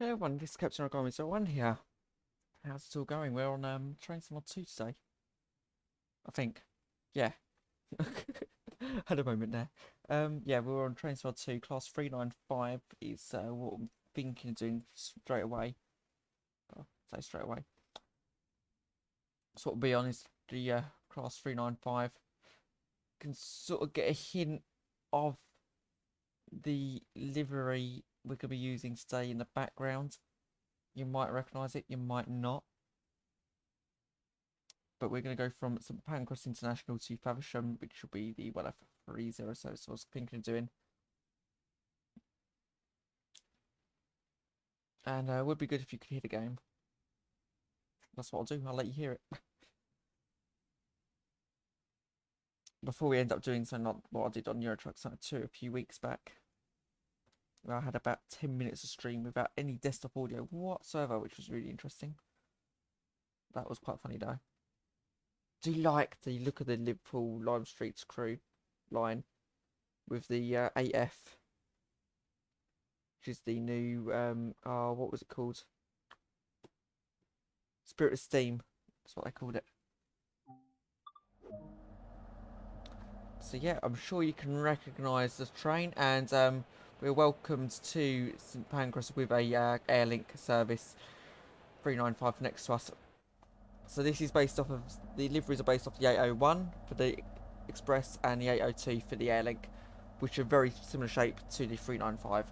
Hello everyone, this is Captain Rogami01 here. How's it all going? We're on Train Sim 2 today. I think. Yeah. Had a moment there. Yeah, we're on Train Sim 2, class 395 is what I'm thinking of doing straight away. I'll say straight away. So what we'll be on is the class 395. Can sort of get a hint of the livery we're going to be using today in the background. You might recognise it, you might not. But we're going to go from St Pancras International to Faversham, which will be the 1F30, so I was thinking of doing. And it would be good if you could hear the game. That's what I'll do, I'll let you hear it. Before we end up doing something like what I did on Euro Truck Summit 2 a few weeks back, where I had about 10 minutes of stream without any desktop audio whatsoever, which was really interesting. That was quite funny though. Do you like the look of the Liverpool Lime Streets crew line with the 8F? Which is the new, what was it called? Spirit of Steam. That's what they called it. So yeah, I'm sure you can recognise the train, and we're welcomed to St Pancras with a Airlink service 395 next to us. So this is based off of, the liveries are based off the 801 for the Express and the 802 for the Airlink, which are very similar shape to the 395.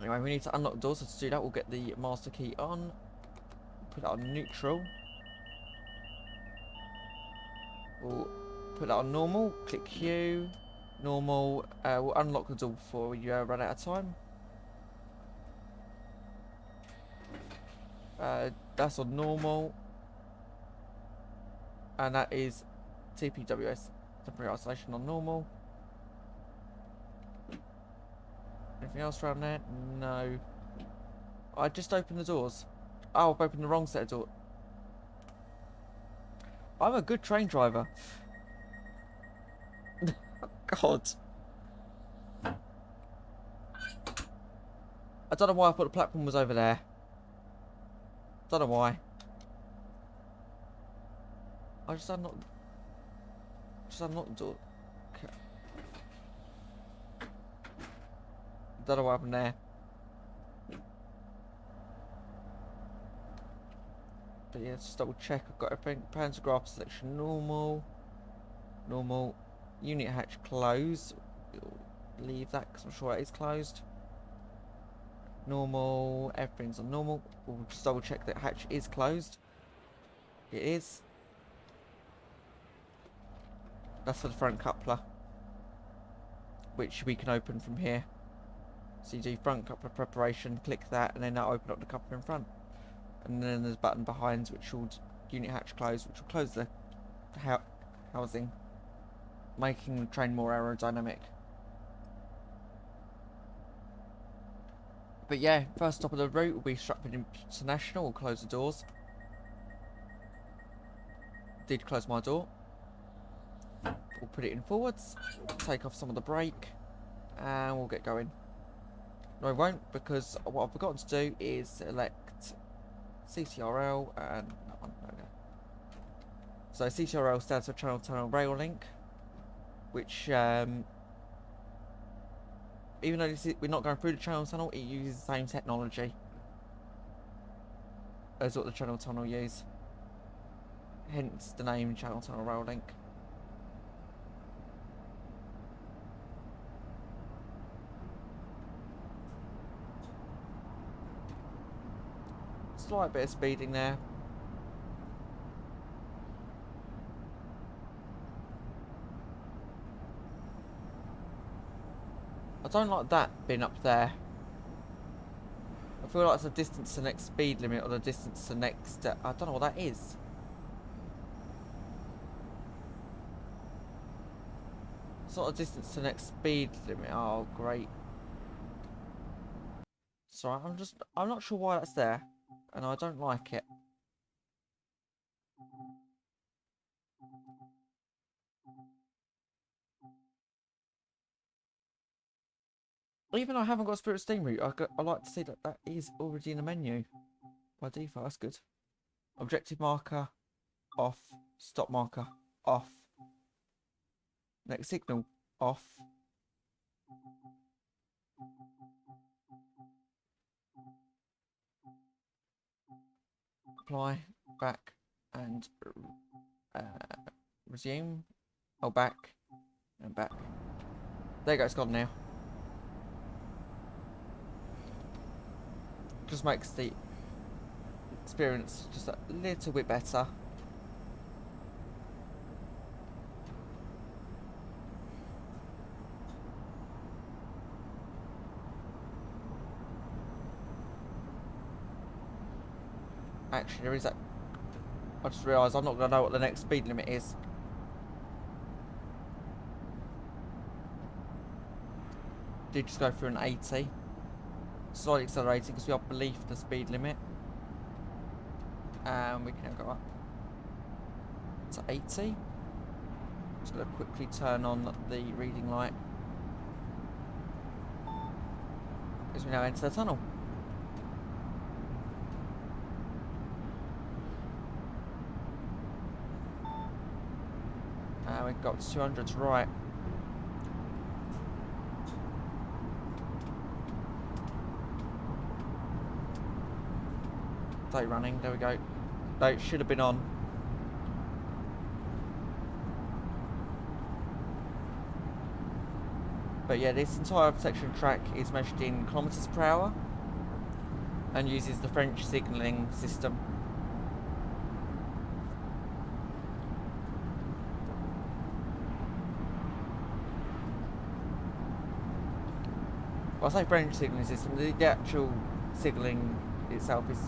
Anyway, we need to unlock the doors, so to do that we'll get the master key on, put it on neutral. We'll put that on normal, click Q, normal, we'll unlock the door before we run out of time. That's on normal. And that is TPWS, temporary isolation on normal. Anything else around there? No. I just opened the doors. Oh, I've opened the wrong set of doors. I'm a good train driver. God. I don't know why I thought the platform was over there. Don't know why. I just unlocked the door. Okay. Don't know what happened there. But yeah, let's just double check. I've got everything. Pantograph selection normal. Normal. Unit hatch closed. Leave that because I'm sure it is closed. Normal. Everything's on normal. We'll just double check that hatch is closed. It is. That's for the front coupler, which we can open from here. So you do front coupler preparation, click that, and then that'll open up the coupler in front. And then there's a button behind which will unit hatch close, which will close the housing, making the train more aerodynamic. But yeah, first stop of the route will be Stratford International. We'll close the doors. Did close my door. We'll put it in forwards, take off some of the brake, and we'll get going. No, I won't, because what I've forgotten to do is select CTRL and that one. Okay. So CTRL stands for Channel Tunnel Rail Link, which even though we're not going through the channel tunnel, it uses the same technology as what the channel tunnel use. Hence the name Channel Tunnel Rail Link. Slight bit of speeding there. I don't like that being up there. I feel like it's the distance to next speed limit or the distance to next... I don't know what that is. Sort of distance to next speed limit. Oh, great. Sorry, I'm not sure why that's there. And I don't like it. Even though I haven't got a Spirit Steam route, I like to see that that is already in the menu by default. That's good. Objective marker off. Stop marker off. Next signal off. Apply, back, and uh, resume. Oh, back and back. There you go. It's gone now. Just makes the experience just a little bit better. Actually, there is that. I just realised I'm not going to know what the next speed limit is. Did just go through an 80. Slightly accelerating because we are beneath the speed limit. And we can go up to 80. Just going to quickly turn on the reading light as we now enter the tunnel. And we've got 200 to right. Day running, there we go. No, it should have been on. But yeah, this entire section of track is measured in kilometres per hour and uses the French signalling system. Well, I say French signalling system, the actual signalling itself is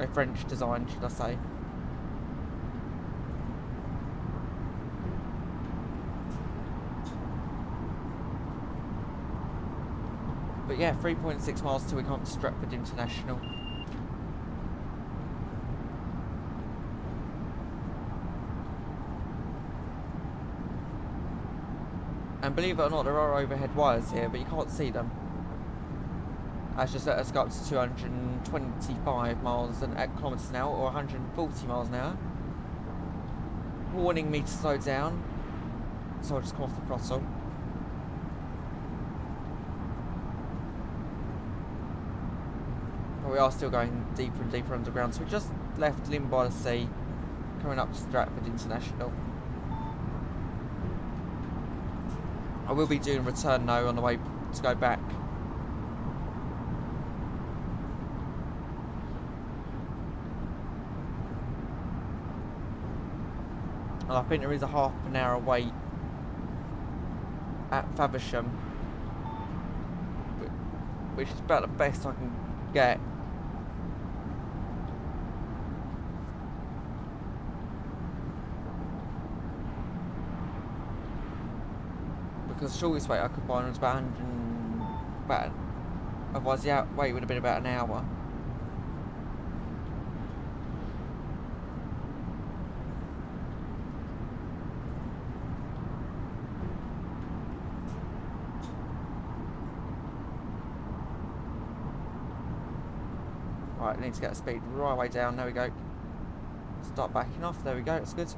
a French design, should I say. But yeah, 3.6 miles till we come to Stratford International. And believe it or not, there are overhead wires here, but you can't see them. That's just let us go up to 225 miles kilometres an hour, or 140 miles an hour. Warning me to slow down, so I'll just come off the throttle. But we are still going deeper and deeper underground, so we just left Lynn by the Sea, coming up to Stratford International. I will be doing a return though on the way to go back. And I think there is a half an hour wait at Faversham, which is about the best I can get. Because the shortest wait I could find was about 100, otherwise the wait would have been about an hour. Right, I need to get the speed right way down. There we go. Start backing off. There we go. It's good.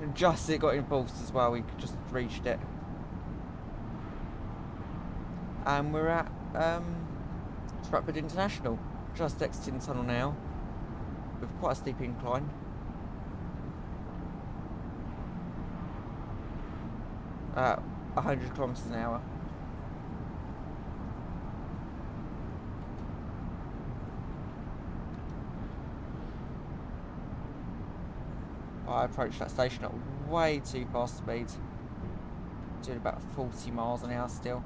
And just as it got enforced as well, we just reached it. And we're at Stratford International. Just exiting the tunnel now, with quite a steep incline. At 100 kilometres an hour. I approached that station at way too fast speed. Doing about 40 miles an hour still.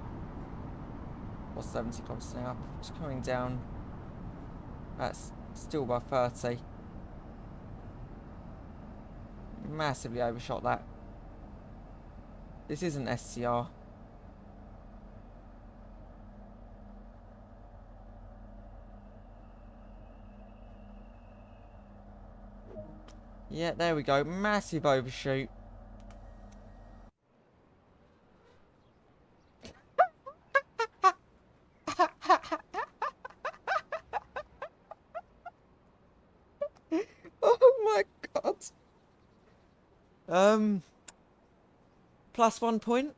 Or 70 kilometres an hour. Just coming down. That's still above 30. Massively overshot that. This isn't SCR. Yeah, there we go. Massive overshoot. Plus 1 point.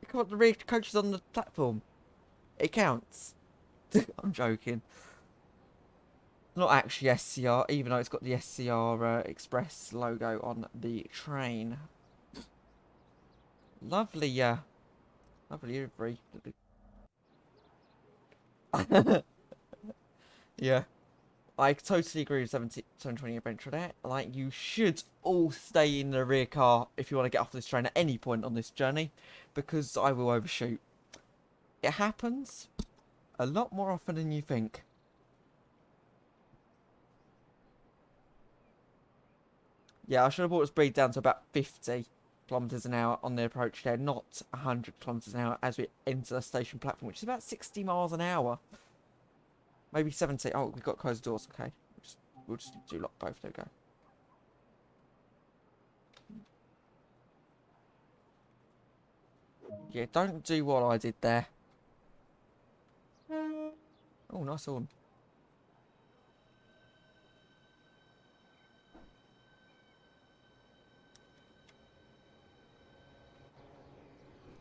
Look what the rear coach is on the platform. It counts. I'm joking. Not actually SCR, even though it's got the SCR Express logo on the train. Lovely, lovely livery. Yeah, I totally agree with 720 Adventure there. Like, you should all stay in the rear car if you want to get off this train at any point on this journey, because I will overshoot. It happens a lot more often than you think. Yeah, I should have brought the speed down to about 50 kilometers an hour on the approach there, not 100 kilometers an hour as we enter the station platform, which is about 60 miles an hour. Maybe 70. Oh, we've got closed doors. Okay. We'll just do lock both. There we go. Yeah, don't do what I did there. Oh, nice horn.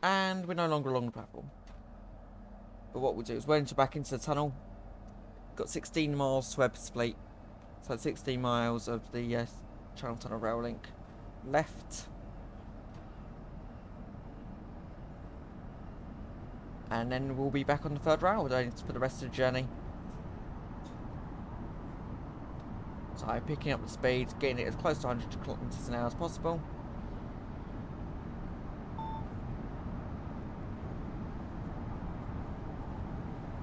And we're no longer along the platform. But what we'll do is we'll enter back into the tunnel. Got 16 miles to Ebbsfleet. So 16 miles of the Channel Tunnel rail link left. And then we'll be back on the third rail for the rest of the journey. So picking up the speed, getting it as close to 100 kilometers an hour as possible.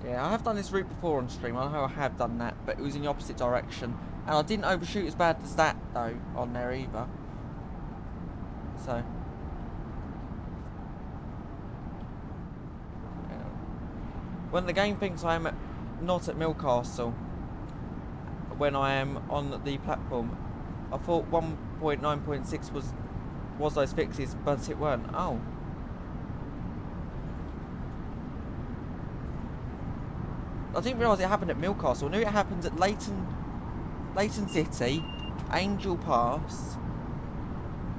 Yeah, I have done this route before on stream. I know I have done that, but it was in the opposite direction. And I didn't overshoot as bad as that, though, on there either. So. Yeah. When the game thinks I am not at Millcastle, when I am on the platform, I thought 1.9.6 was those fixes, but it weren't. Oh. I didn't realise it happened at Millcastle. I knew it happened at Leighton City, Angel Pass.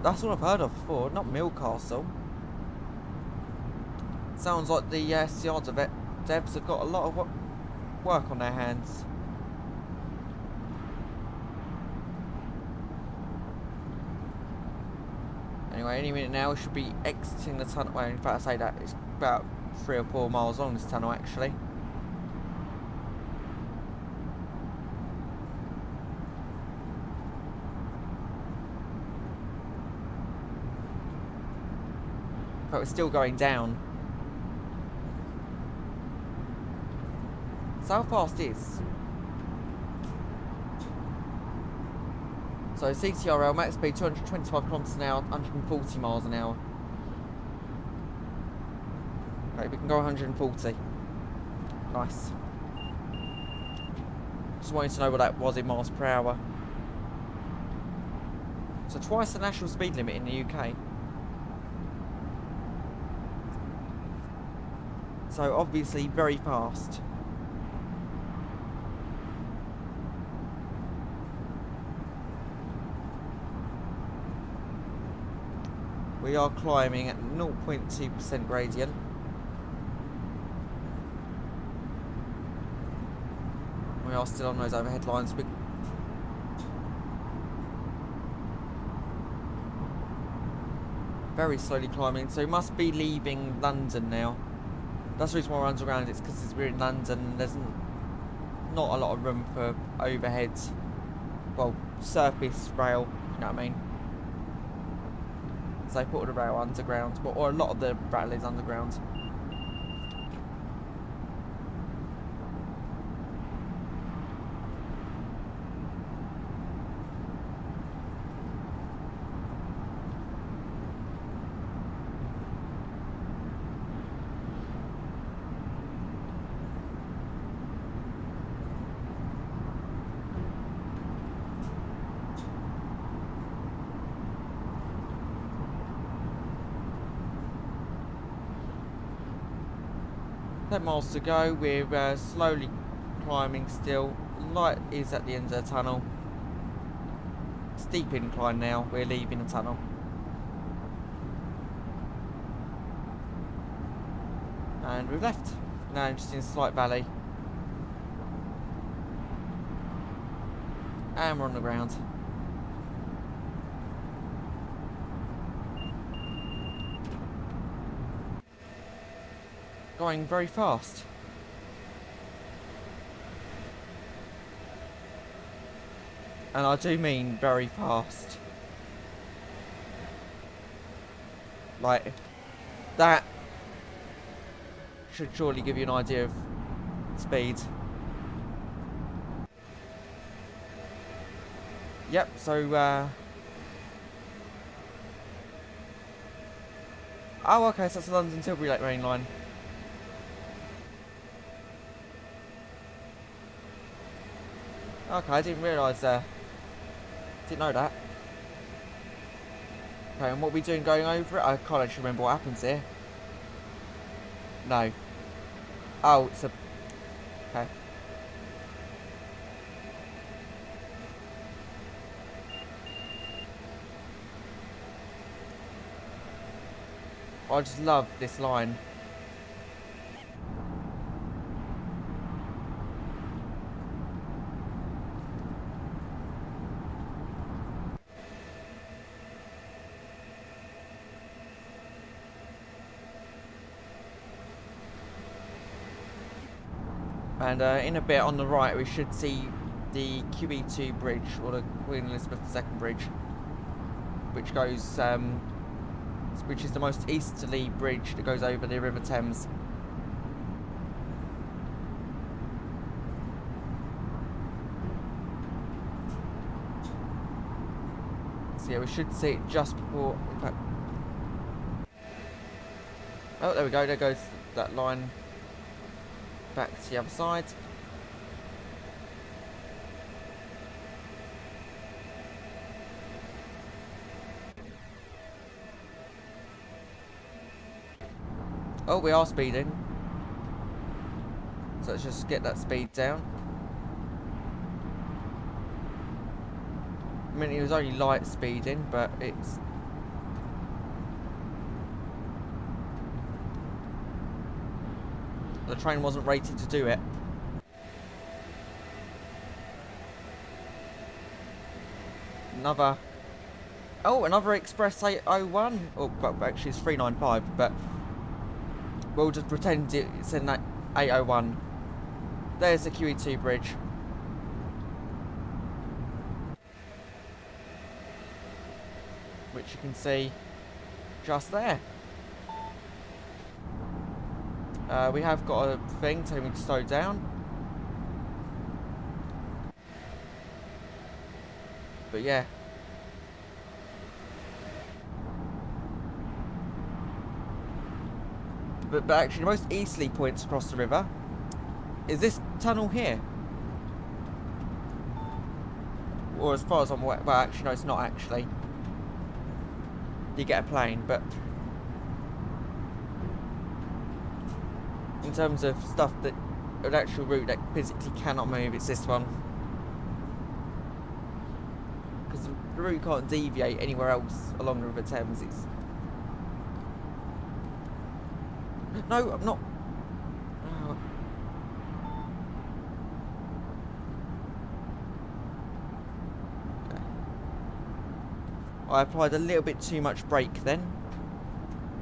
That's what I've heard of before, not Millcastle. Sounds like the SCR devs have got a lot of work on their hands. Anyway, any minute now we should be exiting the tunnel. Well, in fact, I say that it's about 3 or 4 miles long, this tunnel actually. But it's still going down. So how fast is? So CTRL max speed 225 kilometers an hour, 140 miles an hour. Okay, we can go 140. Nice. Just wanted to know what that was in miles per hour. So twice the national speed limit in the UK. So obviously very fast. We are climbing at 0.2% gradient. We are still on those overhead lines. Very slowly climbing, so we must be leaving London now. That's the reason why we're underground, it's because we're in London and there's not a lot of room for overhead, well, surface rail, you know what I mean? So they put the rail underground, or a lot of the rail is underground. Miles to go. We're slowly climbing still. Light is at the end of the tunnel. steep incline now. We're leaving the tunnel. And we've left. Now just in a slight valley. And we're on the ground. Going very fast. And I do mean very fast. Like, that should surely give you an idea of speed. Yep, so, oh, okay, so that's the London Tilbury Lake Main Line. Okay, I didn't realise, didn't know that. Okay, and what are we doing going over it? I can't actually remember what happens here. No. Oh, it's a... Okay. I just love this line. And in a bit on the right we should see the QE2 bridge, or the Queen Elizabeth II bridge, which goes, which is the most easterly bridge that goes over the River Thames. So yeah, we should see it just before, in fact... Oh, there we go, there goes that line back to the other side. Oh, we are speeding. So let's just get that speed down. I mean, it was only light speeding, but it's... The train wasn't rated to do it. Another... Oh, another Express 801. Oh, well, actually it's 395, but... We'll just pretend it's in that 801. There's the QE2 bridge. Which you can see just there. We have got a thing telling me to slow down. But yeah. But actually the most easterly points across the river is this tunnel here. Or as far as I'm aware, well actually no, it's not actually. You get a plane, but in terms of stuff that, an actual route that physically cannot move, it's this one. Because the route can't deviate anywhere else along the River Thames. It's... No, I'm not. Oh. Okay. I applied a little bit too much brake then.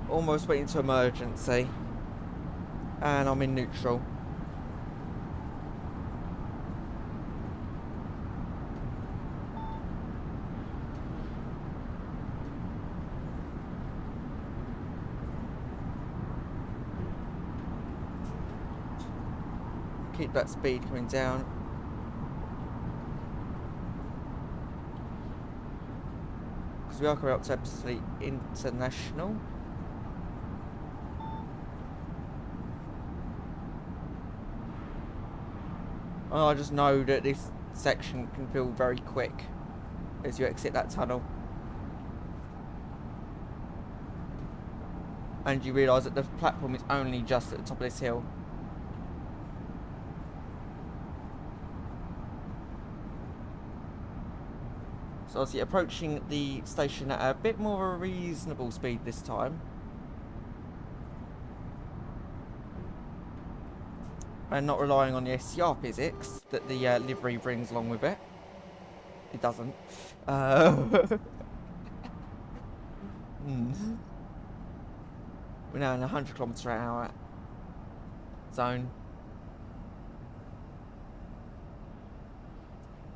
Almost went into emergency. And I'm in neutral. Keep that speed coming down. Because we are coming up to Epsom International. Oh, I just know that this section can feel very quick as you exit that tunnel. And you realise that the platform is only just at the top of this hill. So obviously approaching the station at a bit more of a reasonable speed this time. And not relying on the SCR physics that the livery brings along with it. It doesn't. We're now in a 100km/h zone.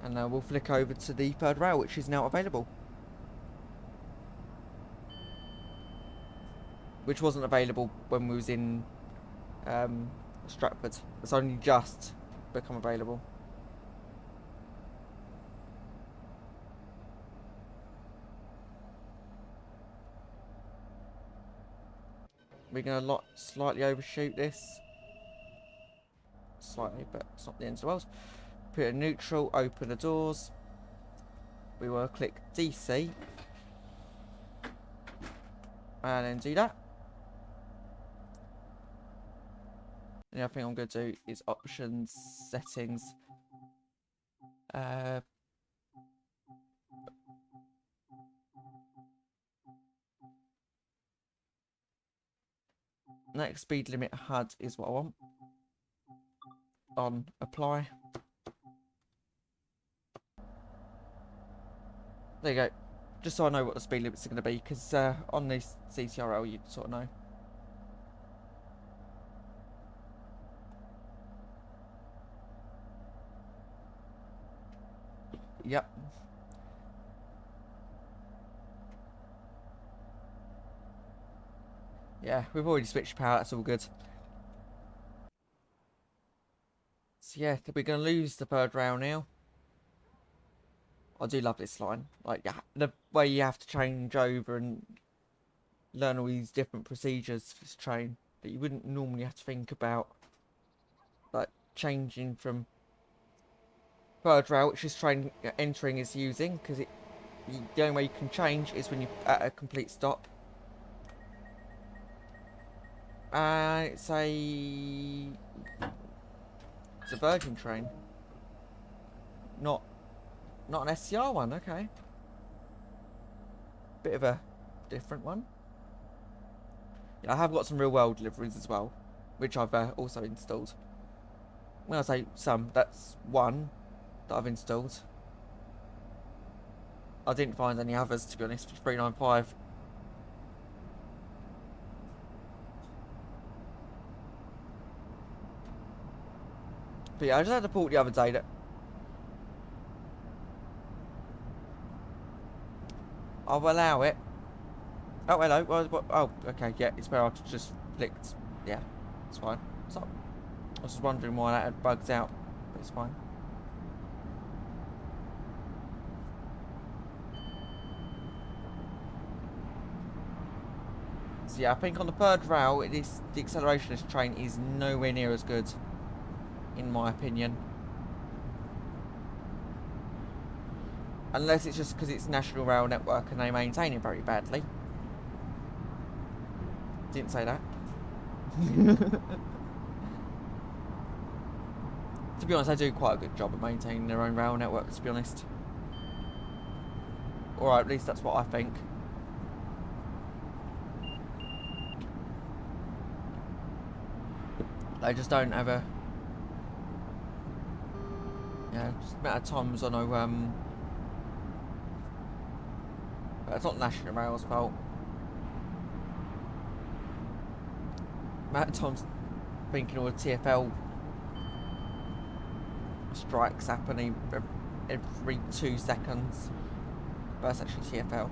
And we'll flick over to the third rail, which is now available. Which wasn't available when we was in Stratford. It's only just become available. We're going to slightly overshoot this. Slightly, but it's not the end of the world. Put it in neutral, open the doors. We will click DC. And then do that. And the other thing I'm going to do is options, settings. Next speed limit HUD is what I want. On apply. There you go. Just so I know what the speed limits are going to be, because on this CTRL you sort of know. Yep. Yeah, we've already switched power, that's all good. So yeah, we're going to lose the third rail now. I do love this line. Like, yeah, the way you have to change over and learn all these different procedures for this train that you wouldn't normally have to think about. Like, changing from third rail, which this train entering is using, because the only way you can change is when you're at a complete stop. It's a Virgin train, not an SCR one. Okay, bit of a different one. Yeah, I have got some real world liveries as well, which I've also installed. When I say some, that's one that I've installed. I didn't find any others, to be honest, for 395. But yeah, I just had a thought the other day that I'll allow it. Oh, hello. Oh, okay, yeah, it's where I just clicked. Yeah, it's fine. So, I was just wondering why that had bugged out, but it's fine. So yeah, I think on the third rail, the acceleration of this train is nowhere near as good, in my opinion. Unless it's just because it's National Rail Network and they maintain it very badly. Didn't say that. To be honest, they do quite a good job of maintaining their own rail network, to be honest. Or at least that's what I think. They just don't have a... Yeah, just a matter of times I know, but it's not National Rail's fault. Amount of times thinking all the TfL strikes happening every 2 seconds. But that's actually TfL.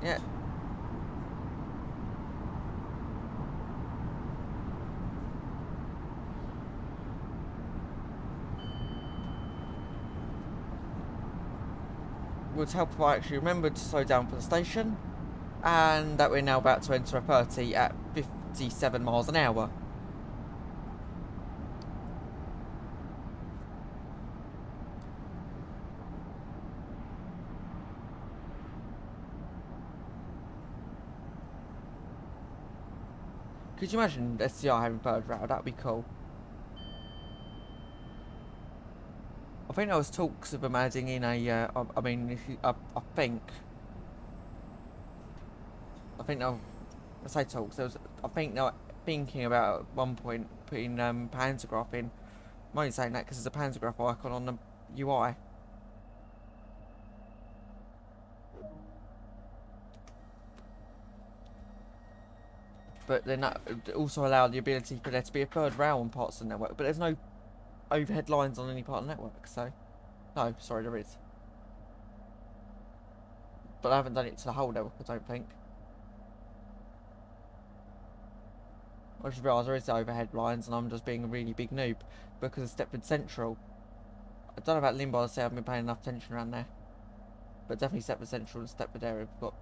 Yeah. Would help if I actually remembered to slow down for the station, and that we're now about to enter a 30 at 57 miles an hour. Could you imagine SCR having third rail? That'd be cool. I think there was talks of them adding in a. I mean, if you, I think. I think they'll. I say talks. There was. I think they're thinking about at one point putting pantograph in. I'm only saying that because there's a pantograph icon on the UI. But then that would also allow the ability for there to be a third rail on parts of the network. But there's no overhead lines on any part of the network, so no, sorry, there is. But I haven't done it to the whole network, I don't think. I just realised there is the overhead lines, and I'm just being a really big noob because of Stratford Central. I don't know about Limbo, I say I haven't been paying enough attention around there, but definitely Stratford Central and Stratford area have got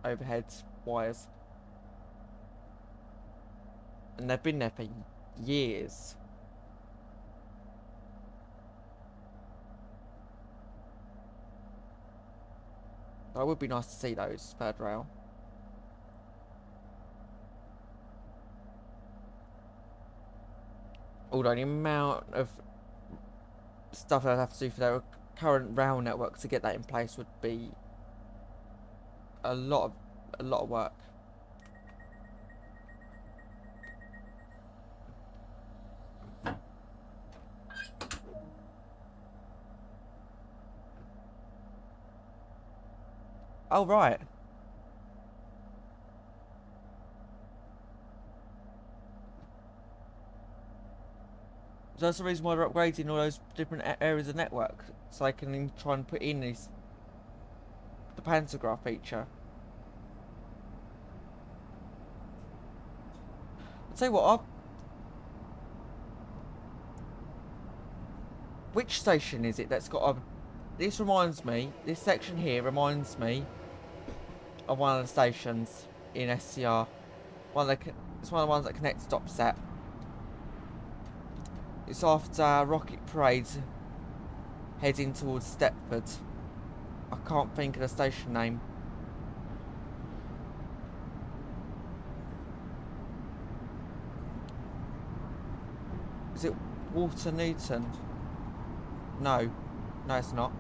overhead wires, and they've been there for years. It would be nice to see those third rail. Although the amount of stuff I'd have to do for their current rail network to get that in place would be a lot of work. Oh right. So that's the reason why they're upgrading all those different areas of network, so they can try and put in the pantograph feature. I'll tell you what, which station is it that's got a... This section here reminds me of one of the stations in SCR. It's one of the ones that connects to Topset. It's after Rocket Parade, heading towards Stratford. I can't think of the station name. Is it Walter Newton? No, it's not.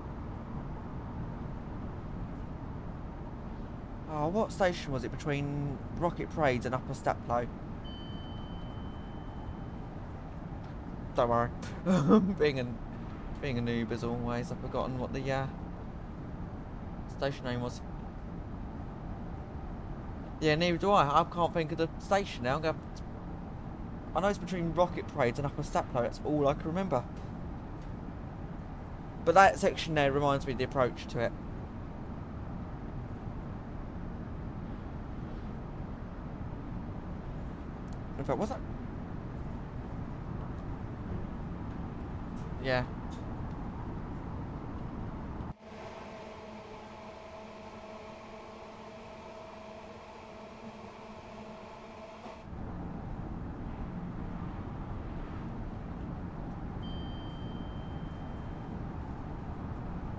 Oh, what station was it between Rocket Parade and Upper Staplow? Don't worry. being a noob as always, I've forgotten what the station name was. Yeah, neither do I. I can't think of the station now. I know it's between Rocket Parade and Upper Staplow. That's all I can remember. But that section there reminds me of the approach to it. In fact, was that? Yeah.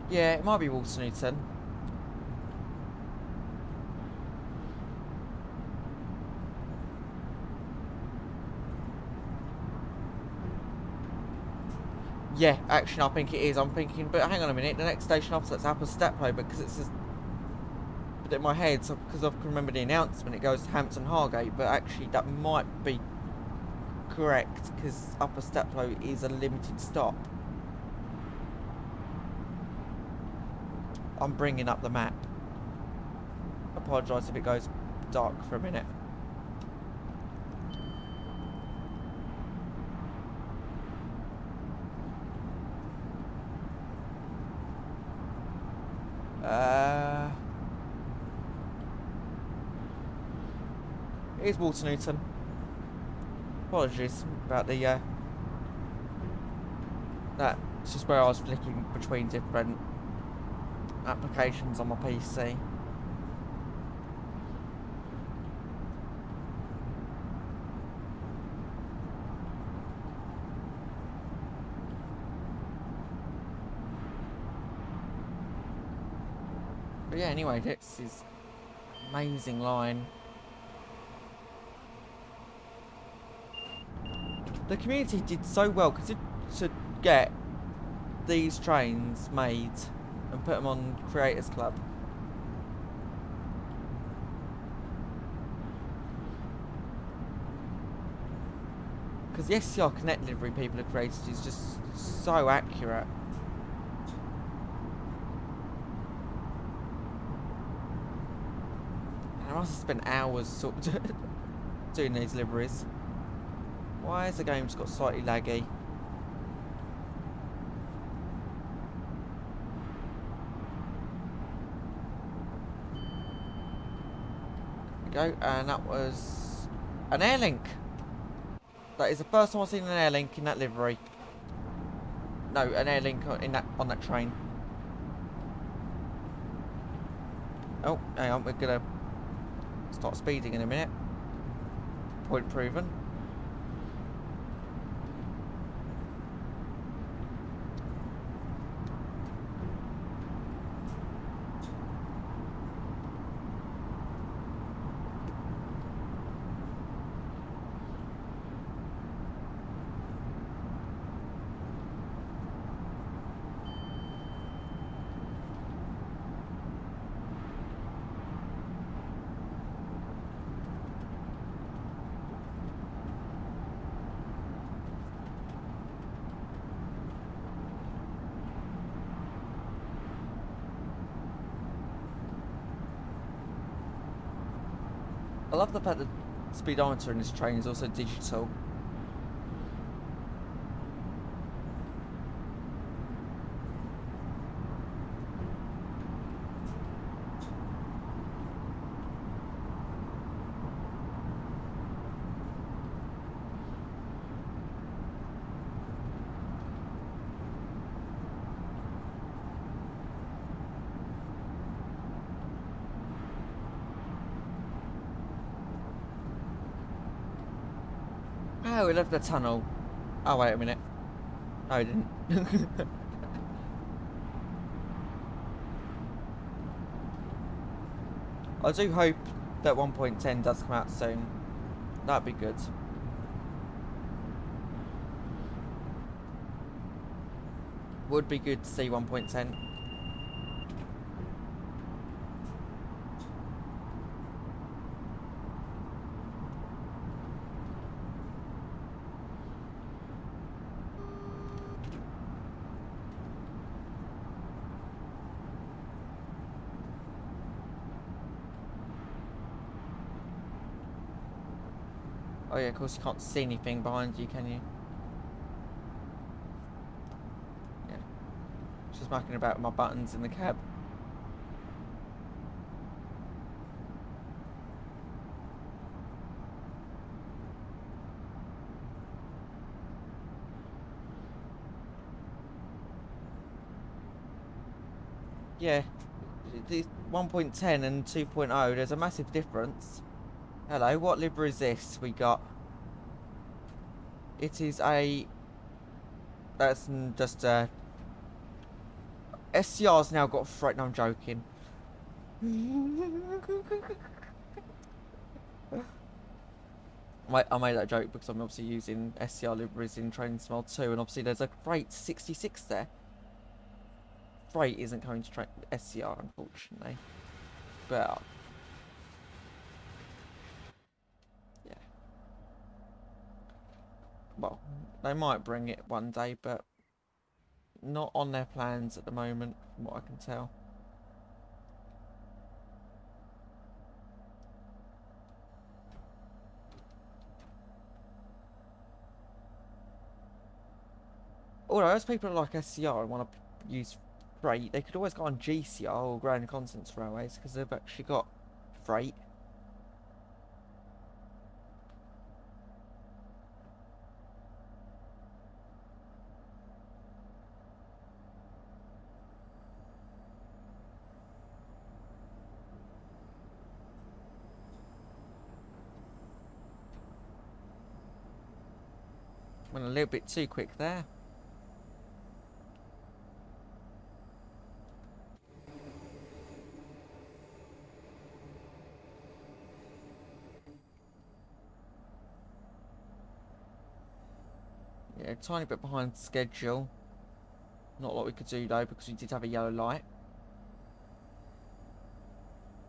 Yeah, it might be Walter Newton. Yeah, actually, I think it is. I'm thinking, but hang on a minute. The next station after that's Upper Staplow, because it's just... But in my head, so because I can remember the announcement, it goes to Hampton Hargate. But actually, that might be correct, because Upper Staplow is a limited stop. I'm bringing up the map. I apologise if it goes dark for a minute. It is Walter Newton. Apologies about the that's just where I was flicking between different applications on my PC. But yeah, anyway, this is an amazing line. The community did so well because to get these trains made and put them on Creators Club. Because the SCR Connect livery people have created is just so accurate. And I must have spent hours sort of doing these liveries. Why has the game just got slightly laggy? There we go, and that was an air link. That is the first time I've seen an air link in that livery. No, an air link on that train. Oh, hang on, we're gonna start speeding in a minute. Point proven. I love the fact that the speedometer in this train is also digital. Oh, we left the tunnel. Oh, wait a minute. No, I didn't. I do hope that 1.10 does come out soon. That'd be good. Would be good to see 1.10. Oh yeah, of course you can't see anything behind you, can you? Yeah. Just mucking about with my buttons in the cab. Yeah. The 1.10 and 2.0, there's a massive difference. Hello, what livery is this we got? It is a... That's just a... SCR's now got freight. No, I'm joking. I made that joke because I'm obviously using SCR liveries in Training Smile 2, and obviously there's a freight 66 there. Freight isn't going to train SCR, unfortunately. But, yeah. Well, they might bring it one day, but not on their plans at the moment, from what I can tell. Although, as people like SCR and want to use freight, they could always go on GCR or Grand Continents Railways because they've actually got freight. Went a little bit too quick there. Yeah, a tiny bit behind schedule. Not a lot we could do though, because we did have a yellow light.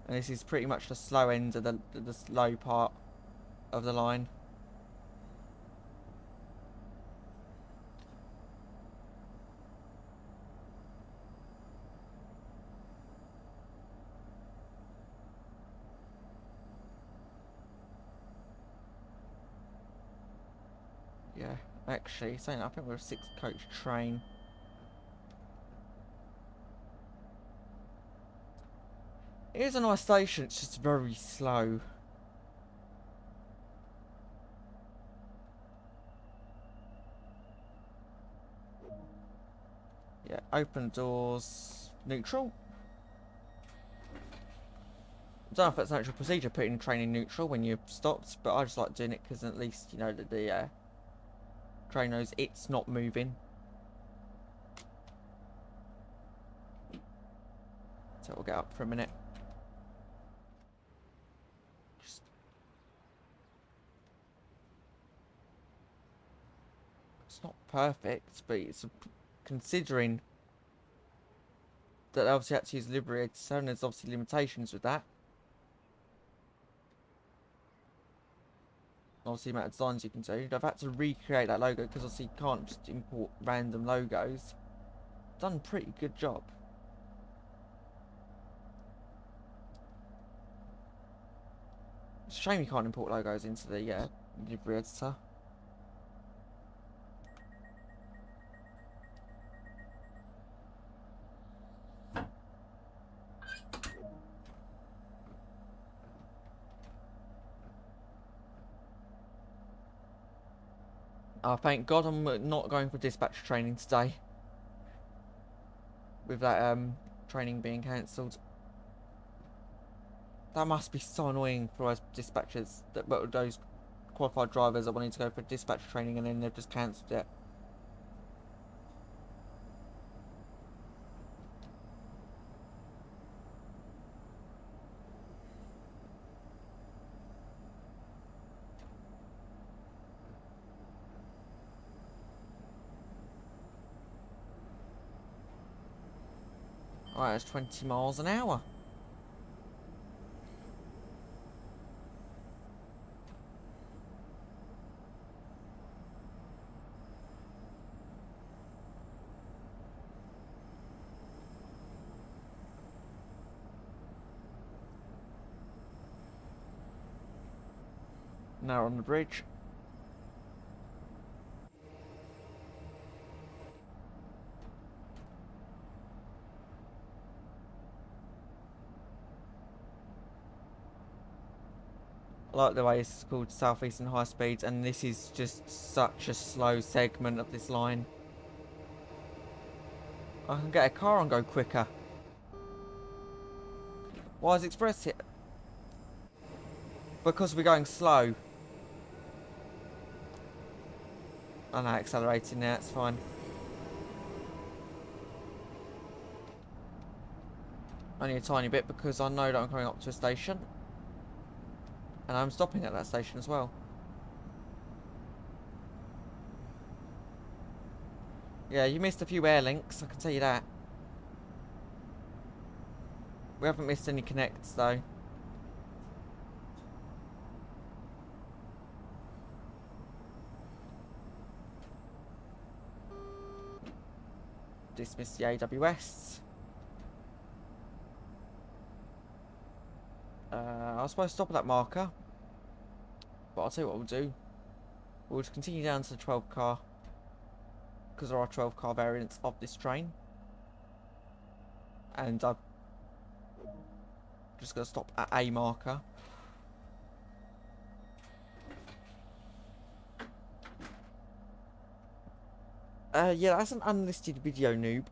And this is pretty much the slow end of the slow part of the line. Yeah, actually, saying that, I think we're a 6-coach train. It is a nice station, it's just very slow. Yeah, open doors, neutral. I don't know if that's an actual procedure, putting train in neutral when you've stopped, but I just like doing it because at least you know that the train knows it's not moving. So we'll get up for a minute. Just... It's not perfect, but it's considering that they obviously had to use livery editor, and there's obviously limitations with that. Obviously the amount of designs you can do. I've had to recreate that logo because obviously you can't just import random logos. Done a pretty good job. It's a shame you can't import logos into the livery editor. Oh, thank God I'm not going for dispatch training today. With that training being cancelled. That must be so annoying for those dispatchers, those qualified drivers that wanted to go for dispatch training and then they've just cancelled it. Alright, it's 20 miles an hour. Now we're on the bridge. I like the way it's called South Eastern High Speed, and this is just such a slow segment of this line. I can get a car and go quicker. Why is Express here? Because we're going slow. I know, accelerating now, it's fine. Only a tiny bit because I know that I'm coming up to a station. And I'm stopping at that station as well. Yeah, you missed a few air links, I can tell you that. We haven't missed any connects though. Dismiss the AWS. I was supposed to stop at that marker. But I'll tell you what we'll do. We'll just continue down to the 12 car. Because there are 12 car variants of this train. And I'm just going to stop at a marker. Yeah, that's an unlisted video, noob.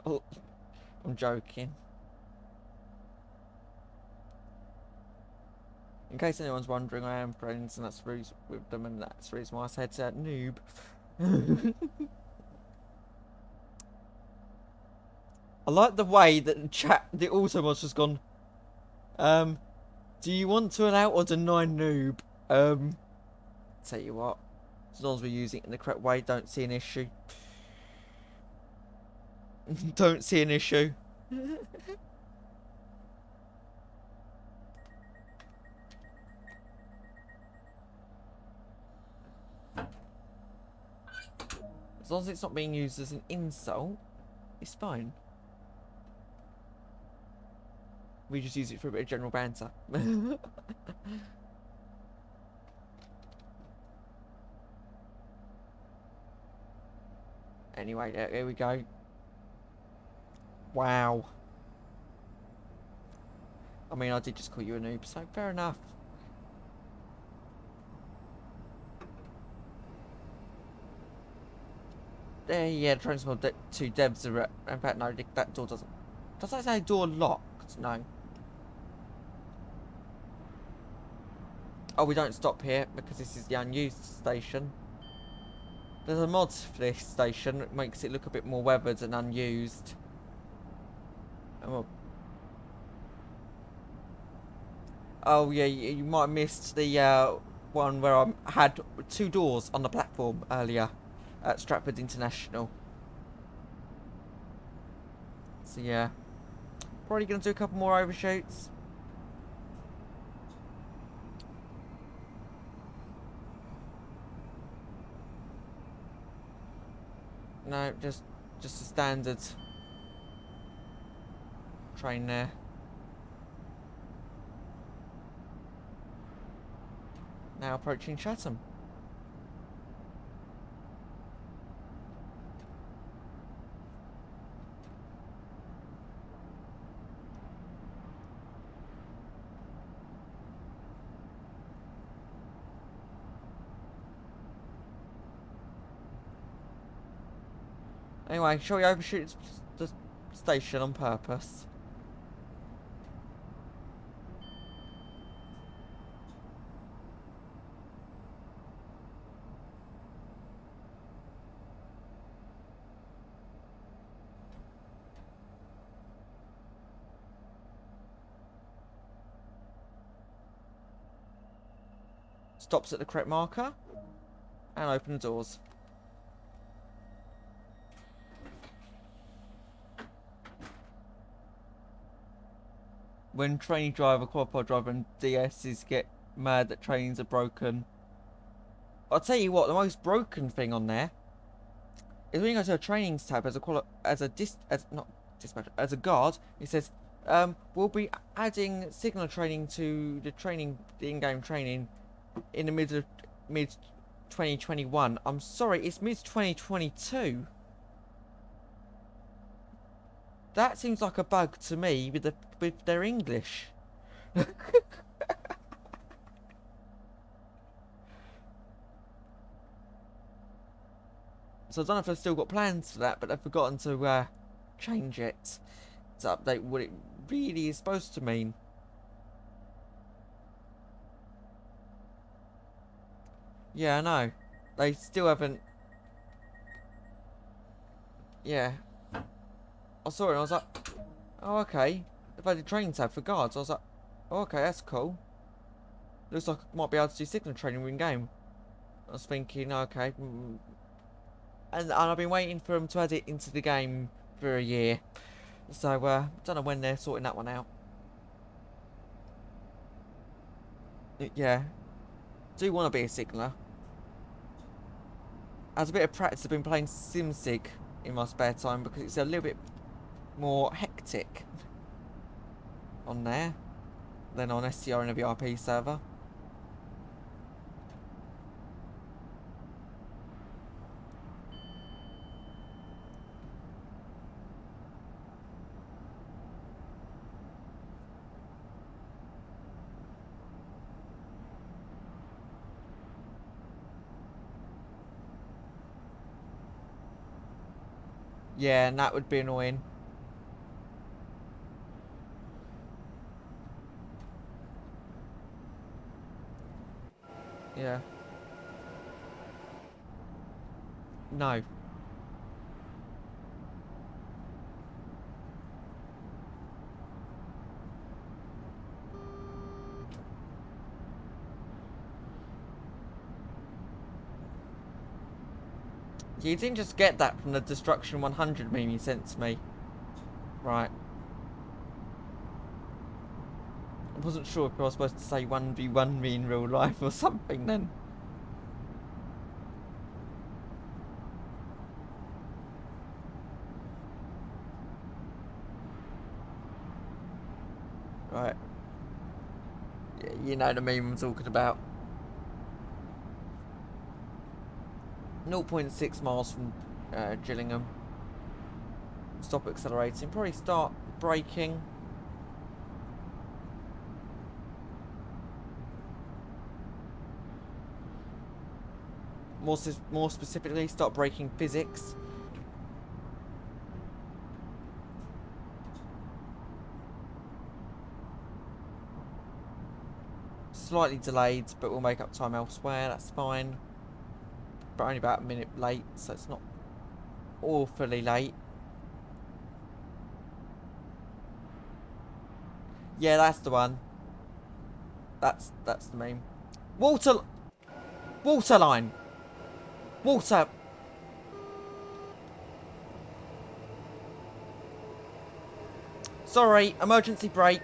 Oh, I'm joking. In case anyone's wondering, I am friends, and that's the reason with them, and that's the reason why I said noob. I like the way that the auto mod's just gone. Do you want to allow or deny noob? Tell you what, as long as we're using it in the correct way, don't see an issue. Don't see an issue. As long as it's not being used as an insult, it's fine. We just use it for a bit of general banter. Anyway, here we go. Wow. I mean, I did just call you a noob, so fair enough. Yeah, transport two devs are. In fact, no, that door doesn't. Does that say door locked? No. Oh, we don't stop here because this is the unused station. There's a mod for this station that makes it look a bit more weathered and unused. Oh yeah, you might have missed the one where I had two doors on the platform earlier at Stratford International. So yeah, probably gonna do a couple more overshoots. No, just a standard train there. Now approaching Chatham. Anyway, shall we overshoot the station on purpose? Stops at the correct marker and open the doors. When trainee driver, qualified driver and DSs get mad that trains are broken. I'll tell you what, the most broken thing on there is when you go to a trainings tab as a guard, it says, we'll be adding signal training to the in-game training in the mid 2021. I'm sorry, it's mid 2022. That seems like a bug to me with their English. So I don't know if they've still got plans for that, but they've forgotten to change it to update what it really is supposed to mean. Yeah, I know. They still haven't. Yeah. I saw it and I was like, oh, okay. They've had a training tab for guards. I was like, oh, okay, that's cool. Looks like I might be able to do signal training in game. I was thinking, okay. And I've been waiting for them to add it into the game for a year. So, don't know when they're sorting that one out. Yeah. Do want to be a signaller. As a bit of practice, I've been playing SimSig in my spare time because it's a little bit more hectic on there than on SCR in a VIP server. Yeah, and that would be annoying. Yeah. No. You didn't just get that from the Destruction 100 meme you sent to me. Right. I wasn't sure if I was supposed to say 1v1 me in real life or something then. Right. Yeah, you know the meme I'm talking about. 0.6 miles from Gillingham. Stop accelerating. Probably start braking. More specifically, start braking physics. Slightly delayed, but we'll make up time elsewhere. That's fine. But only about a minute late, so it's not awfully late. Yeah, that's the one. That's the meme. Water line. Water. Sorry, emergency brake.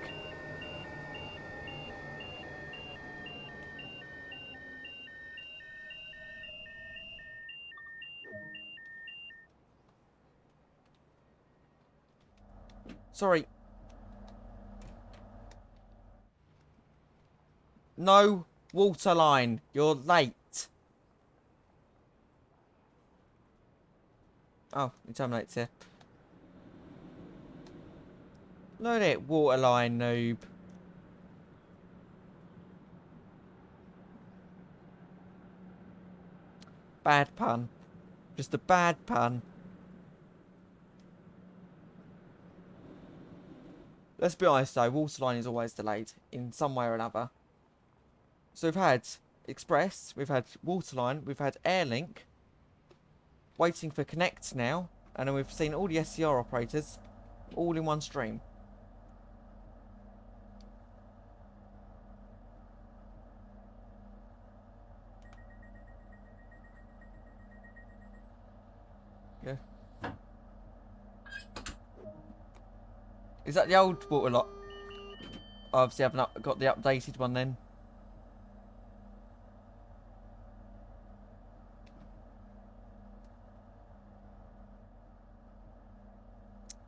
Sorry. No water line. You're late. Oh, it terminates here. Load it, water line, noob. Bad pun. Just a bad pun. Let's be honest though, waterline is always delayed in some way or another. So we've had Express, we've had Waterline, we've had Airlink, waiting for Connect now, and then we've seen all the SCR operators all in one stream. Yeah. Is that the old water lot? Obviously I haven't got the updated one then.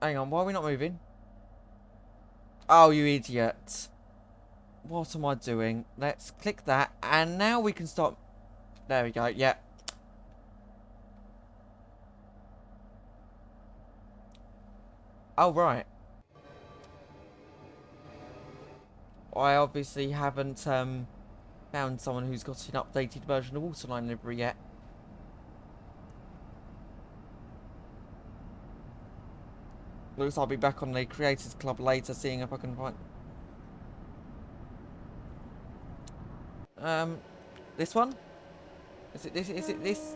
Hang on, why are we not moving? Oh, you idiot. What am I doing? Let's click that, and now we can start. There we go, yeah. Oh, right. I obviously haven't found someone who's got an updated version of Waterline livery yet. Looks I'll be back on the Creators Club later, seeing if I can find... This one? Is it this? Is it this?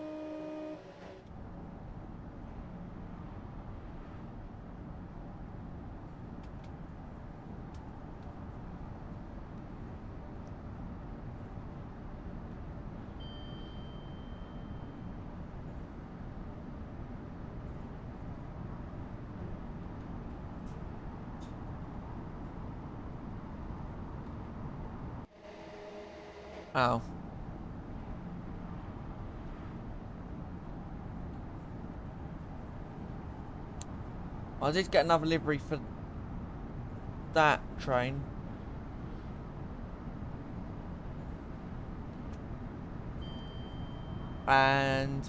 Oh. I did get another livery for that train. And...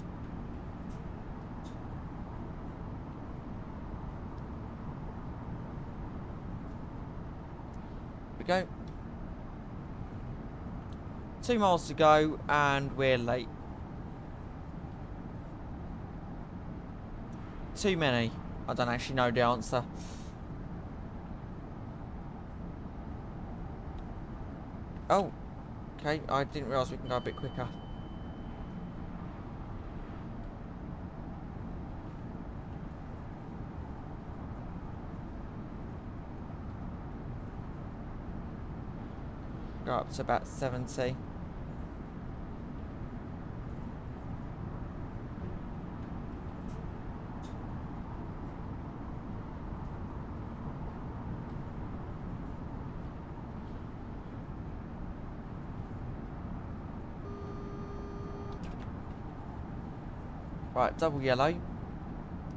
we go. 2 miles to go, and we're late. Too many. I don't actually know the answer. Oh. Okay, I didn't realise we can go a bit quicker. Go up to about 70. Right, double yellow.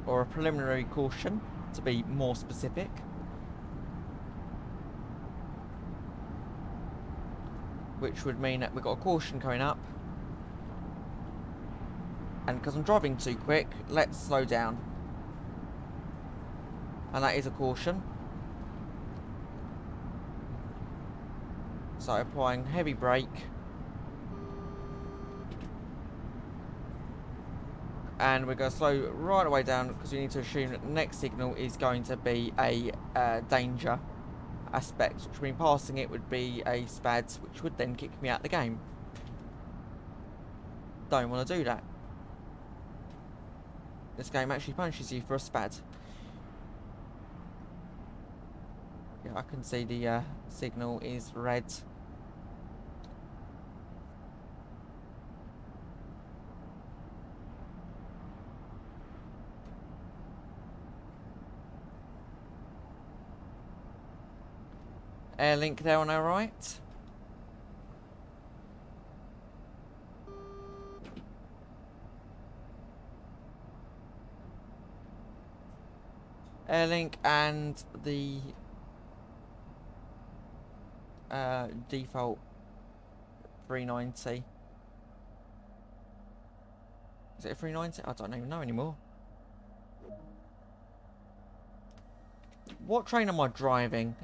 Or a preliminary caution, to be more specific. Which would mean that we've got a caution coming up. And because I'm driving too quick, let's slow down. And that is a caution. So applying heavy brake. And we're going to slow right away down because we need to assume that the next signal is going to be a danger aspect, which means passing it would be a spad, which would then kick me out of the game. Don't want to do that. This game actually punishes you for a spad. Yeah, I can see the signal is red. Air link there on our right. Air link and the default 390. Is it a 390? I don't even know anymore. What train am I driving?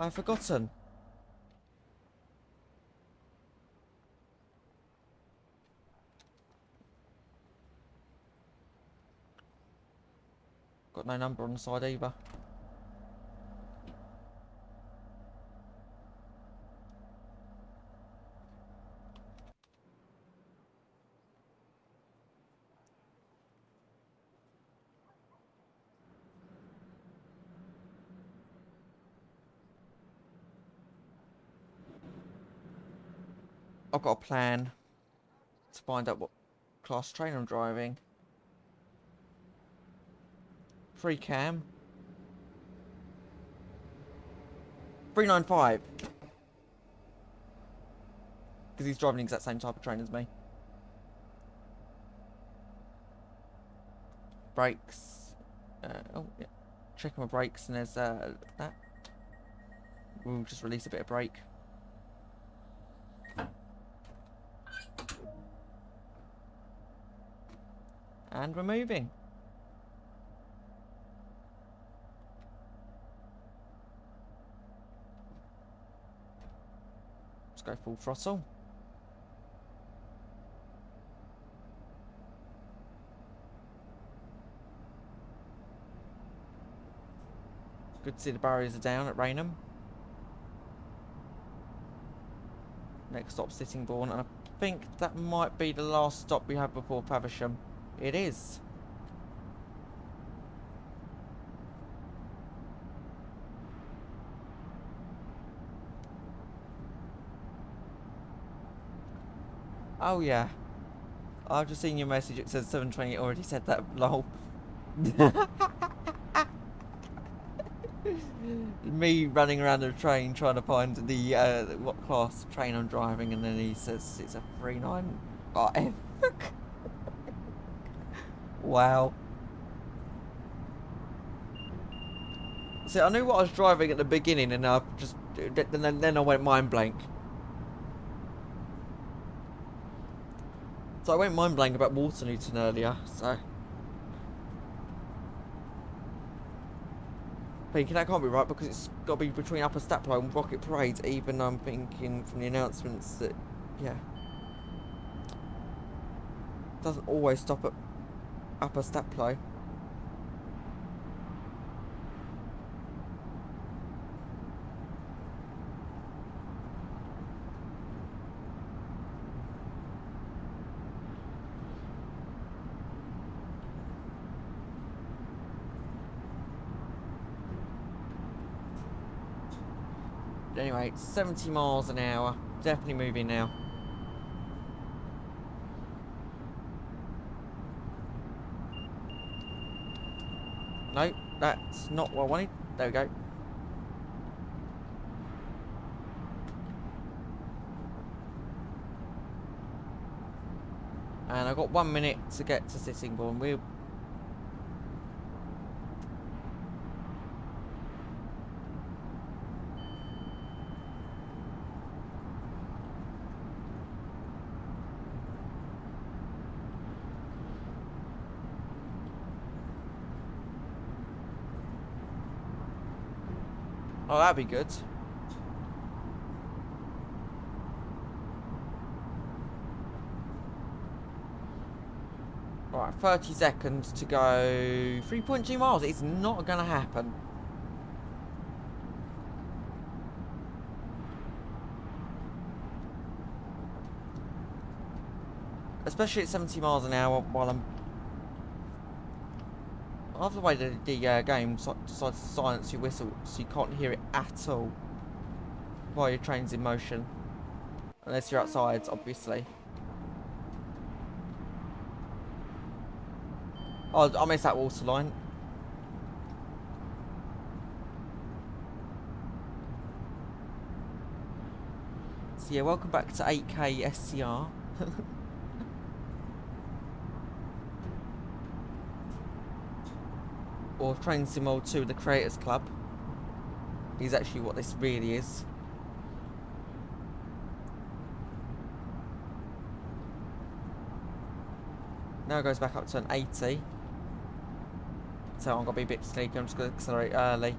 I've forgotten. Got no number on the side either. I've got a plan to find out what class train I'm driving. Free cam. 395. Because he's driving the exact same type of train as me. Brakes. Oh, yeah. Checking my brakes, and there's that. We'll just release a bit of brake. And we're moving. Let's go full throttle. Good to see the barriers are down at Rainham. Next stop, Sittingbourne, and I think that might be the last stop we have before Faversham. It is. Oh yeah. I've just seen your message, it says 7:20, it already said that, lol. Me running around the train trying to find the what class train I'm driving, and then he says it's a 395. Wow. See, I knew what I was driving at the beginning, and I just then I went mind blank. So I went mind blank about Waterlooton earlier, so thinking that can't be right because it's got to be between Upper Staplow and Rocket Parade. Even I'm thinking from the announcements that, yeah, doesn't always stop at Upper Staplow. Anyway, 70 miles an hour. Definitely moving now. No, that's not what I wanted. There we go. And I've got 1 minute to get to Sittingbourne. We're... Oh, that'd be good. Alright, 30 seconds to go 3.2 miles. It's not going to happen. Especially at 70 miles an hour while I'm... I love the way the game decides to silence your whistle so you can't hear it at all while your train's in motion. Unless you're outside, obviously. Oh, I missed that water line. So yeah, welcome back to 8K SCR. Or Train Sim World 2, the Creators Club. Is actually what this really is. Now it goes back up to an 80. So I'm going to be a bit sneaky, I'm just going to accelerate early.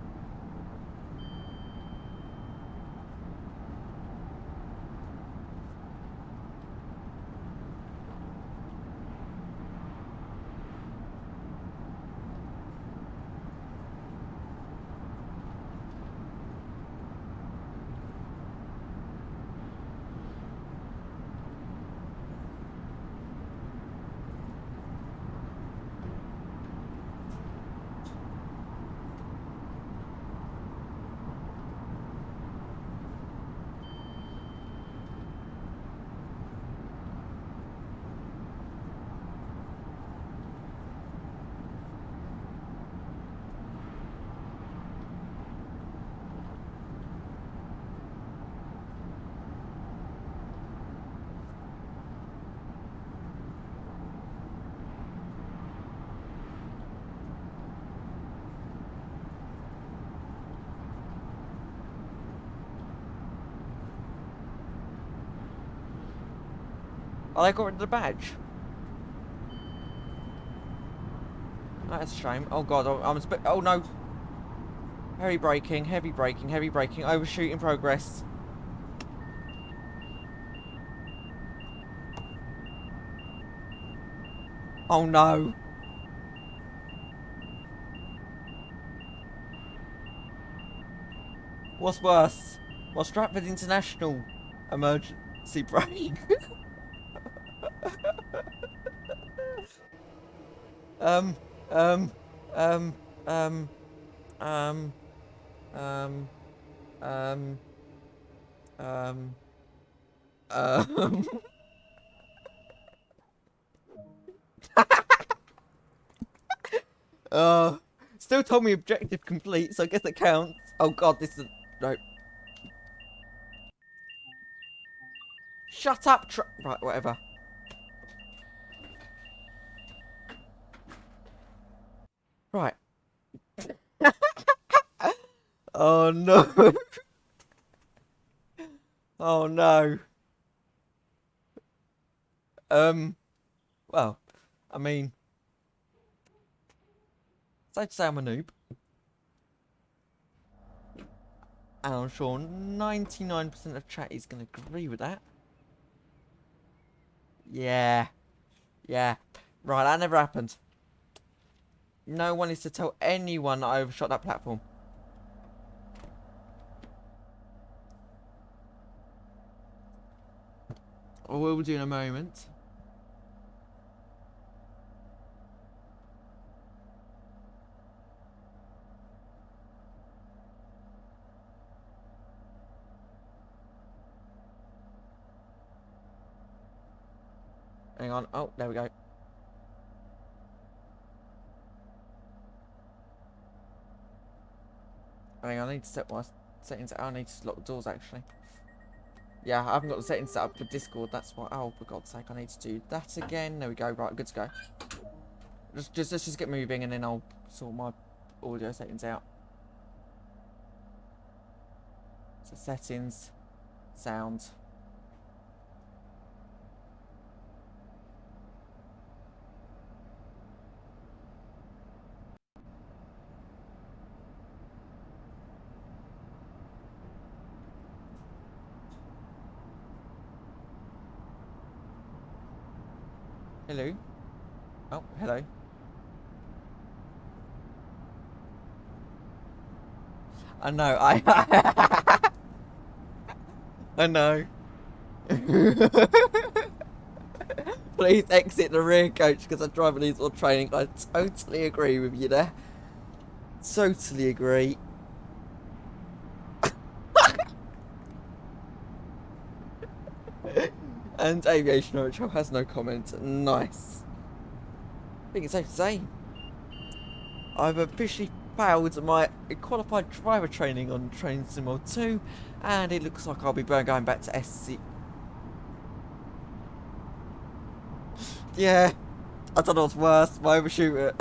Oh, they got rid of the badge. Oh, that's a shame. Oh god, oh no. Heavy braking, heavy braking, heavy braking. Overshoot in progress. Oh no. What's worse? Well, Stratford International emergency brake. um, um, um, um, um, um, um, um, um. uh, still told me objective complete, so I guess it counts. Oh god, this is no. Shut up, right, whatever. Right. Oh no. Oh no. Well, I mean, safe to say I'm a noob. And I'm sure 99% of chat is going to agree with that. Yeah. Yeah. Right, that never happened. No one is to tell anyone that I overshot that platform. I will do in a moment. Hang on. Oh, there we go. Hang on, I need to set my settings. I need to lock the doors actually. Yeah, I haven't got the settings set up for Discord. That's why. Oh, for God's sake, I need to do that again. There we go. Right, good to go. Let's just get moving, and then I'll sort my audio settings out. So settings, sound. Hello. Oh, hello. I know. I know. Please exit the rear coach because I'm driving these on training. I totally agree with you there. Totally agree. And Aviation Roadshow has no comment. Nice. I think it's safe to say I've officially failed my qualified driver training on Train Sim 2, and it looks like I'll be going back to SC. Yeah, I don't know what's worse, my overshooter.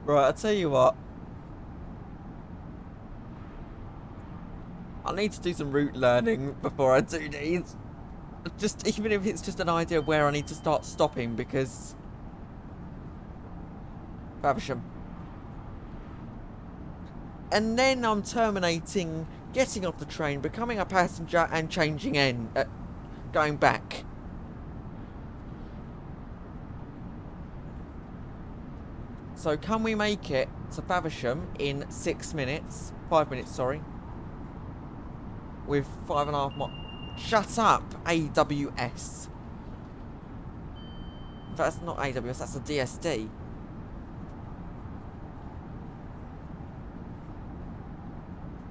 Right, I'll tell you what. I need to do some route learning before I do these. Just even if it's just an idea of where I need to start stopping, because Faversham. And then I'm terminating, getting off the train, becoming a passenger, and changing going back. So can we make it to Faversham in 6 minutes? 5 minutes, sorry. With 5.5 miles. Shut up, AWS. That's not AWS, that's a DSD.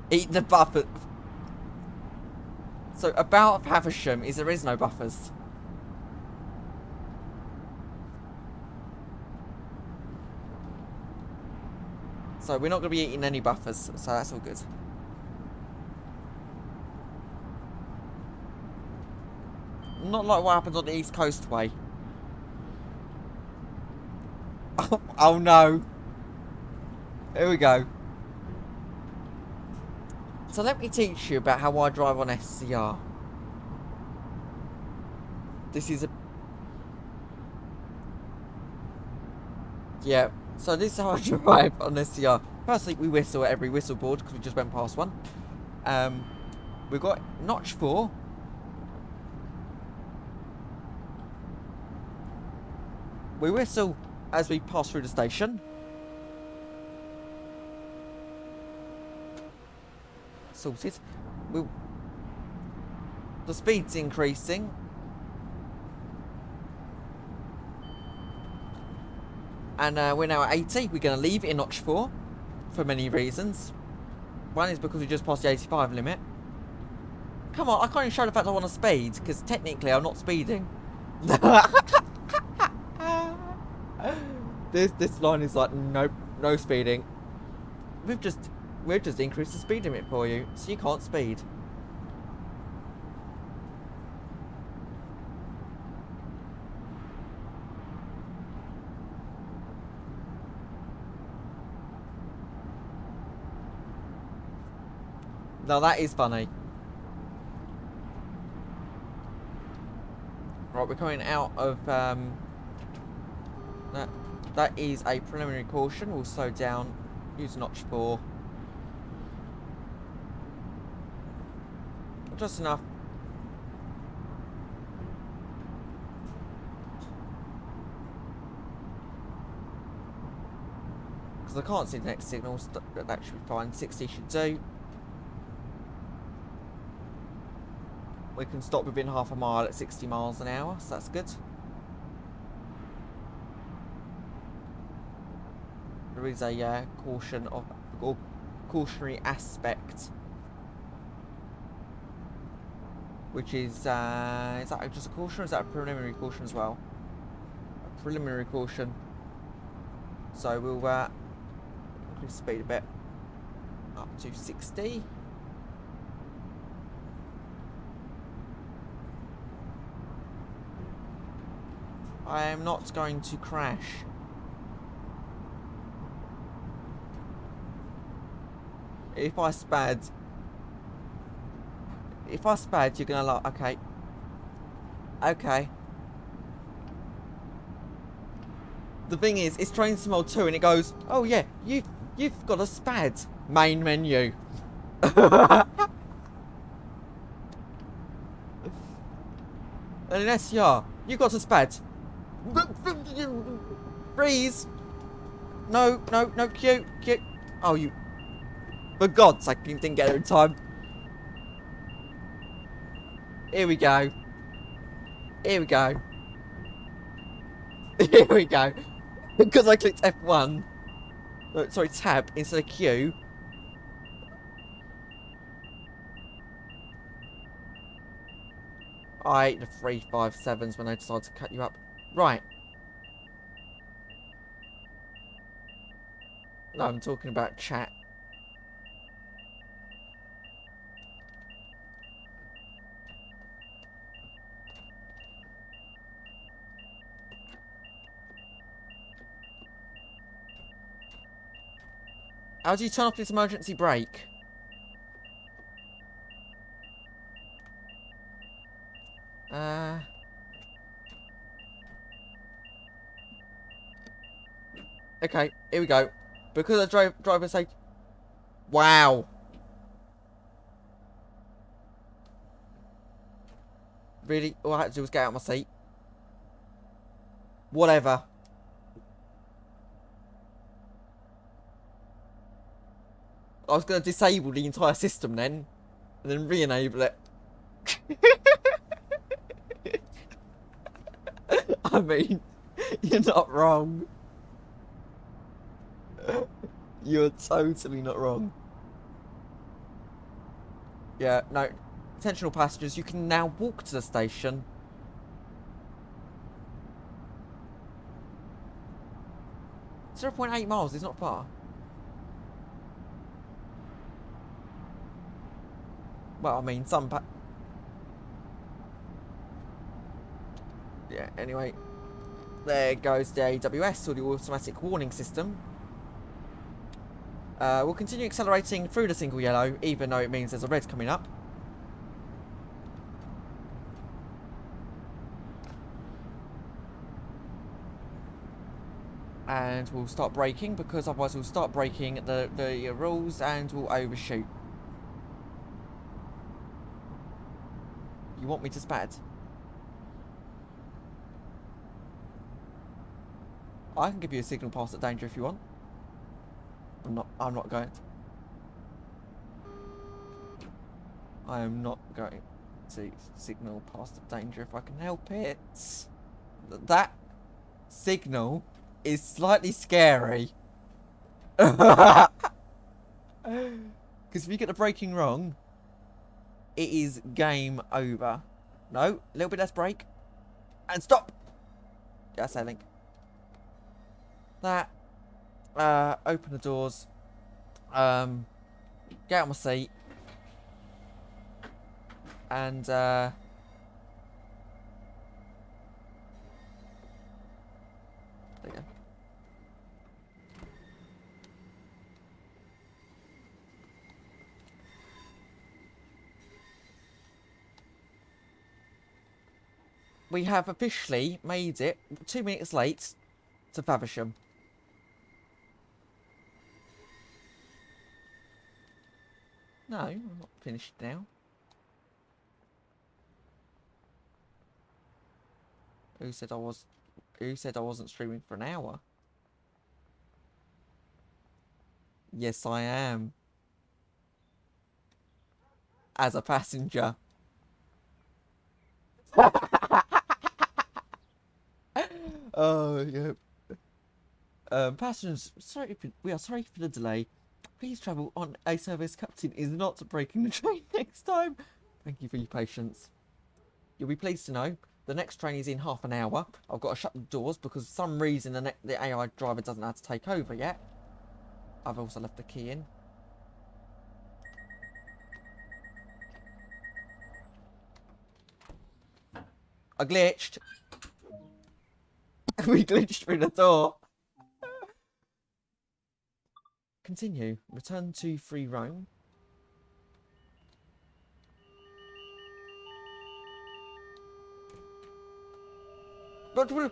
Eat the buffer. So about Faversham is there is no buffers. So we're not going to be eating any buffers, so that's all good. Not like what happens on the East Coast Way. Oh no. Here we go. So let me teach you about how I drive on SCR. This is a... Yeah, so this is how I drive on SCR. Firstly, we whistle at every whistle board because we just went past one. We've got notch 4. We whistle as we pass through the station. Sorted. The speed's increasing. And we're now at 80. We're going to leave in notch 4 for many reasons. One is because we just passed the 85 limit. Come on, I can't even show the fact I want to speed, because technically I'm not speeding. This line is like, nope, no speeding. We've just increased the speed limit for you, so you can't speed. Now that is funny. Right, we're coming out of that is a preliminary caution. We'll slow down, use notch 4. Just enough. Because I can't see the next signals. That should be fine. 60 should do. We can stop within half a mile at 60 miles an hour, so that's good. There is a cautionary aspect, which is that just a caution, or is that a preliminary caution as well? A preliminary caution. So we'll increase speed a bit. Up to 60. I am not going to crash. If I spad, you're gonna like, okay. Okay. The thing is, it's train sim mode 2 and it goes, oh yeah, you've got a spad. Main menu. And in SCR, you've got a spad. Freeze. No, Q. Oh, you. For God's sake, you didn't get there in time. Here we go. Here we go. Because I clicked F1. Sorry, tab instead of Q. I hate the 357s when they decide to cut you up. Right. No, I'm talking about chat. How do you turn off this emergency brake? Okay, here we go. Because the driver say, wow. Really? All I had to do was get out of my seat. Whatever. I was going to disable the entire system then. And then re-enable it. I mean, you're not wrong. You're totally not wrong. Yeah, no. Attention all passengers, you can now walk to the station. .8 miles is not far. Well, I mean, yeah, anyway. There goes the AWS, or the automatic warning system. We'll continue accelerating through the single yellow, even though it means there's a red coming up. And we'll start braking, because otherwise we'll start breaking the rules and we'll overshoot. You want me to spat? I can give you a signal past at danger if you want. I'm not going to. I am not going to signal past the danger if I can help it. That signal is slightly scary. Because if you get the braking wrong, it is game over. No, a little bit less brake. And stop! Yeah, sailing. That. Open the doors. Get out of my seat. And, there you go. We have officially made it 2 minutes late to Faversham. No, I'm not finished now. Who said I wasn't streaming for an hour? Yes, I am. As a passenger. Oh, yeah. Passengers, we are sorry for the delay. Please travel on a service captain is not breaking the train next time. Thank you for your patience. You'll be pleased to know the next train is in half an hour. I've got to shut the doors because for some reason the AI driver doesn't know how to take over yet. I've also left the key in. I glitched. We glitched through the door. Continue. Return to free roam. No, no,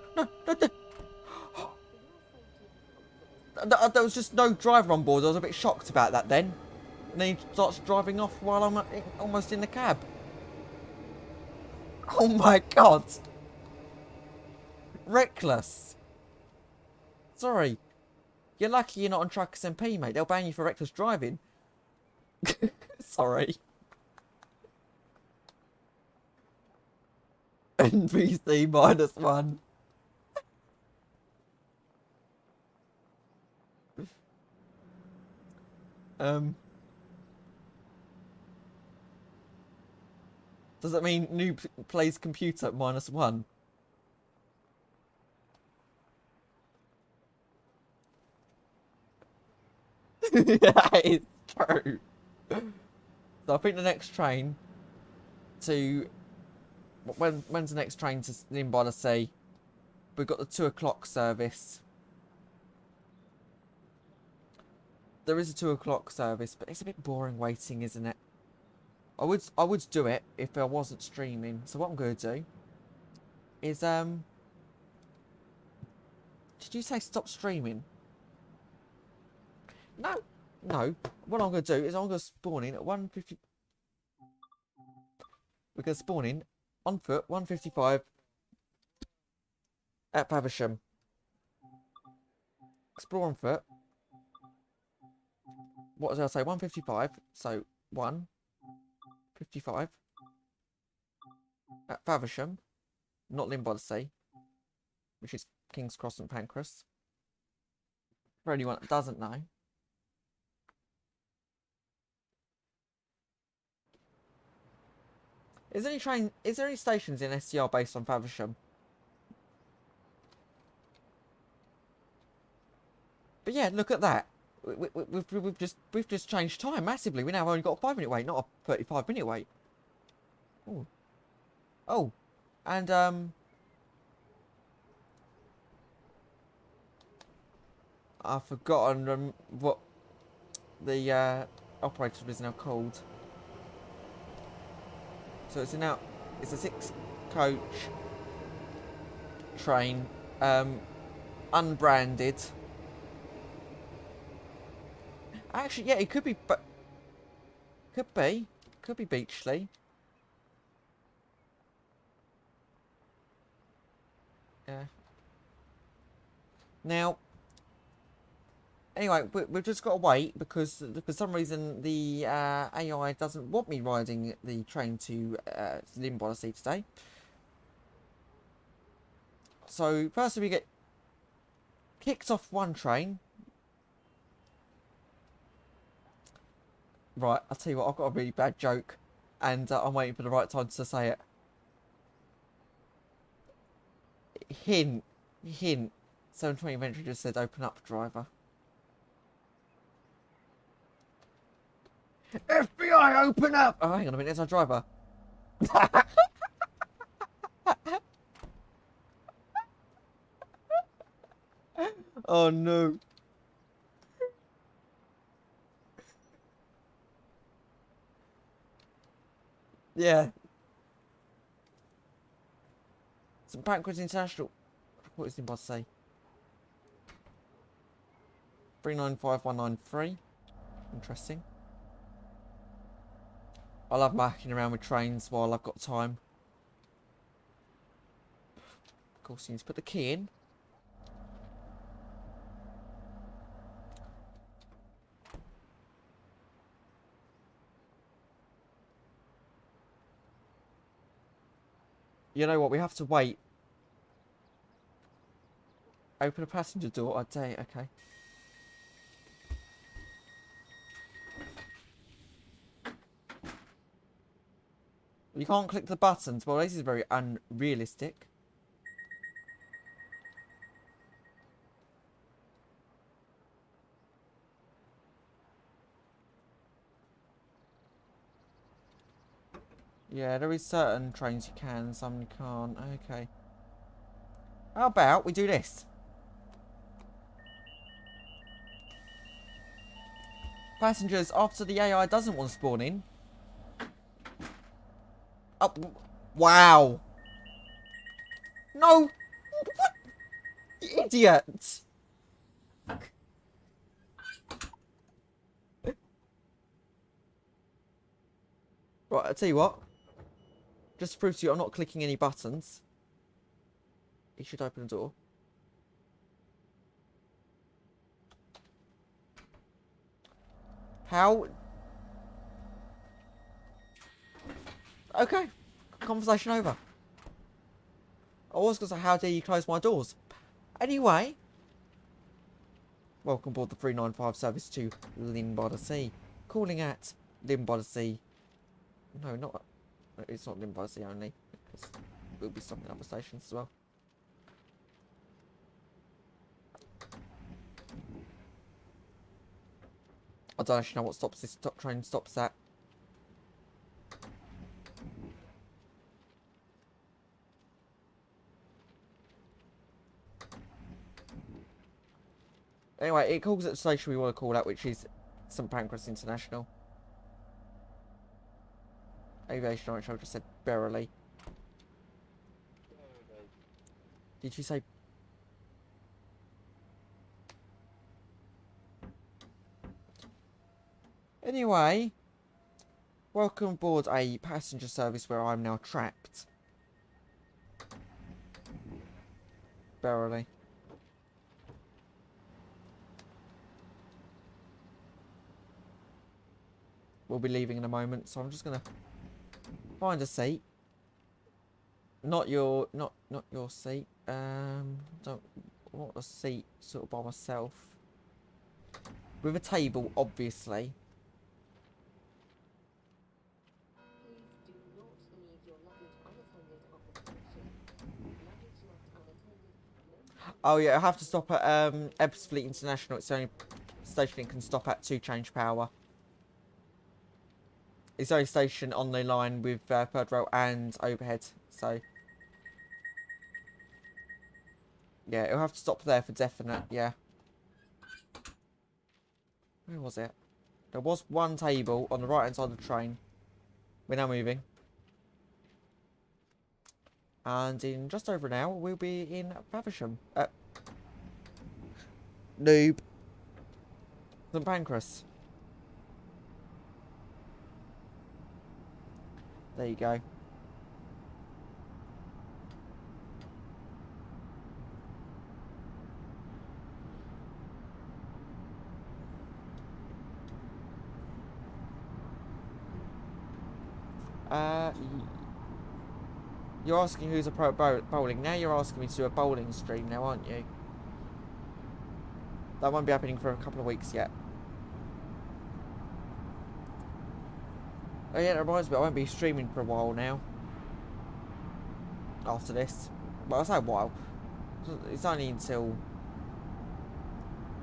no, there was just no driver on board. I was a bit shocked about that then. And then he starts driving off while I'm almost in the cab. Oh my god. Reckless. Sorry. You're lucky you're not on Truck SMP, mate. They'll ban you for reckless driving. Sorry. NPC -1. Does that mean noob plays computer -1? That is true. So I think the next train to... When's the next train to in by the sea? We've got the 2 o'clock service. There is a 2 o'clock service, but it's a bit boring waiting, isn't it? I would do it if I wasn't streaming. So what I'm going to do is did you say stop streaming? No, no. What I'm going to do is I'm going to spawn in at 1:50. We're going to spawn in on foot 1:55 at Faversham. Explore on foot. What did I say? 1:55. So 1:55 at Faversham, not Lynn by the Sea, which is King's Cross, St Pancras. For anyone that doesn't know. Is there any stations in SCR based on Faversham? But yeah, look at that. We've just changed time massively. We now only got a 5-minute wait, not a 35-minute wait. Ooh. Oh, and I've forgotten what the operator is now called. So it's a 6-coach train, unbranded. Actually, yeah, it could be, but could be Beachley. Yeah. Now, anyway, we've just got to wait because for some reason the AI doesn't want me riding the train to Lynn by the Sea today. So first we get kicked off one train. Right, I'll tell you what, I've got a really bad joke and I'm waiting for the right time to say it. Hint. 720 Inventory just said open up, driver. FBI, open up! Oh, hang on a minute, there's our driver. Oh no. Yeah. St Pancras International. What is the boss say? 395193. Interesting. I love mucking around with trains while I've got time. Of course, you need to put the key in. You know what? We have to wait. Open a passenger door. I'd say, okay. You can't click the buttons. Well, this is very unrealistic. Yeah, there is certain trains you can, some you can't. Okay. How about we do this? Passengers, after the AI doesn't want to spawn in. Oh, wow. No. What? You idiot. Right, I'll tell you what. Just to prove to you I'm not clicking any buttons. It should open the door. How? Okay. Conversation over. I was going to say, how dare you close my doors? Anyway. Welcome aboard the 395 service to Lynn by the Sea. Calling at Lynn by the Sea. No, not... It's not Lynn by the Sea only. Because we'll be stopping at other stations as well. I don't actually know what stops this train stops at. Anyway, it calls at the station we want to call at, which is St Pancras International. Aviation Orange, I just said Berrily. Did you say... Anyway, welcome aboard a passenger service where I'm now trapped. Berrily. We'll be leaving in a moment, so I'm just gonna find a seat. Not your seat. Don't want a seat sort of by myself. With a table, obviously. Oh yeah, I have to stop at Ebbsfleet International. It's the only station it can stop at to change power. It's the only station on the line with third rail and overhead. So yeah, it'll have to stop there for definite. Yeah. Where was it? There was one table on the right hand side of the train. We're now moving. And in just over an hour, we'll be in Faversham. Noob. St Pancras. There you go. You're asking who's a pro at bowling. Now you're asking me to do a bowling stream now, aren't you? That won't be happening for a couple of weeks yet. Oh yeah, that reminds me, I won't be streaming for a while now. After this. Well, I say a while. It's only until...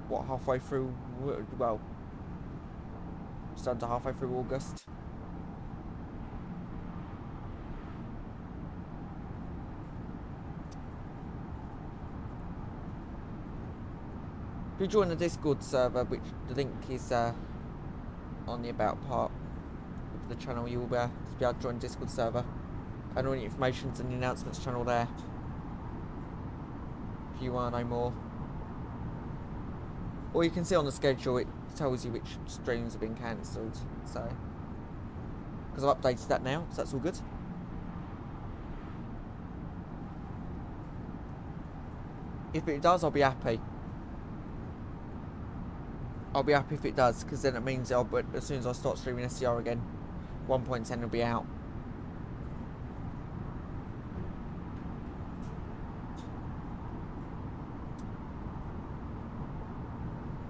What, halfway through... Well... Just under halfway through August. If you join the Discord server, which the link is on the about part of the channel, you will be able to join the Discord server. And all the information's in the announcements channel there. If you want to know more. Or you can see on the schedule, it tells you which streams have been cancelled. So, because I've updated that now, so that's all good. If it does, I'll be happy. I'll be happy if it does, because then it means but as soon as I start streaming SCR again, 1.10 will be out.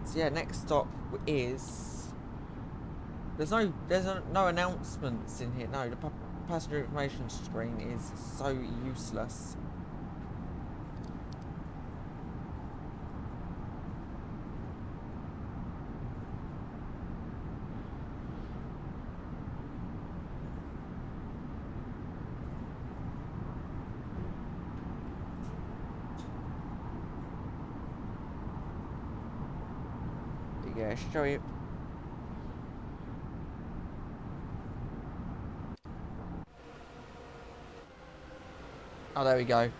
So yeah, next stop is... There's no announcements in here. No, the passenger information screen is so useless. Yeah, show you. Oh, there we go.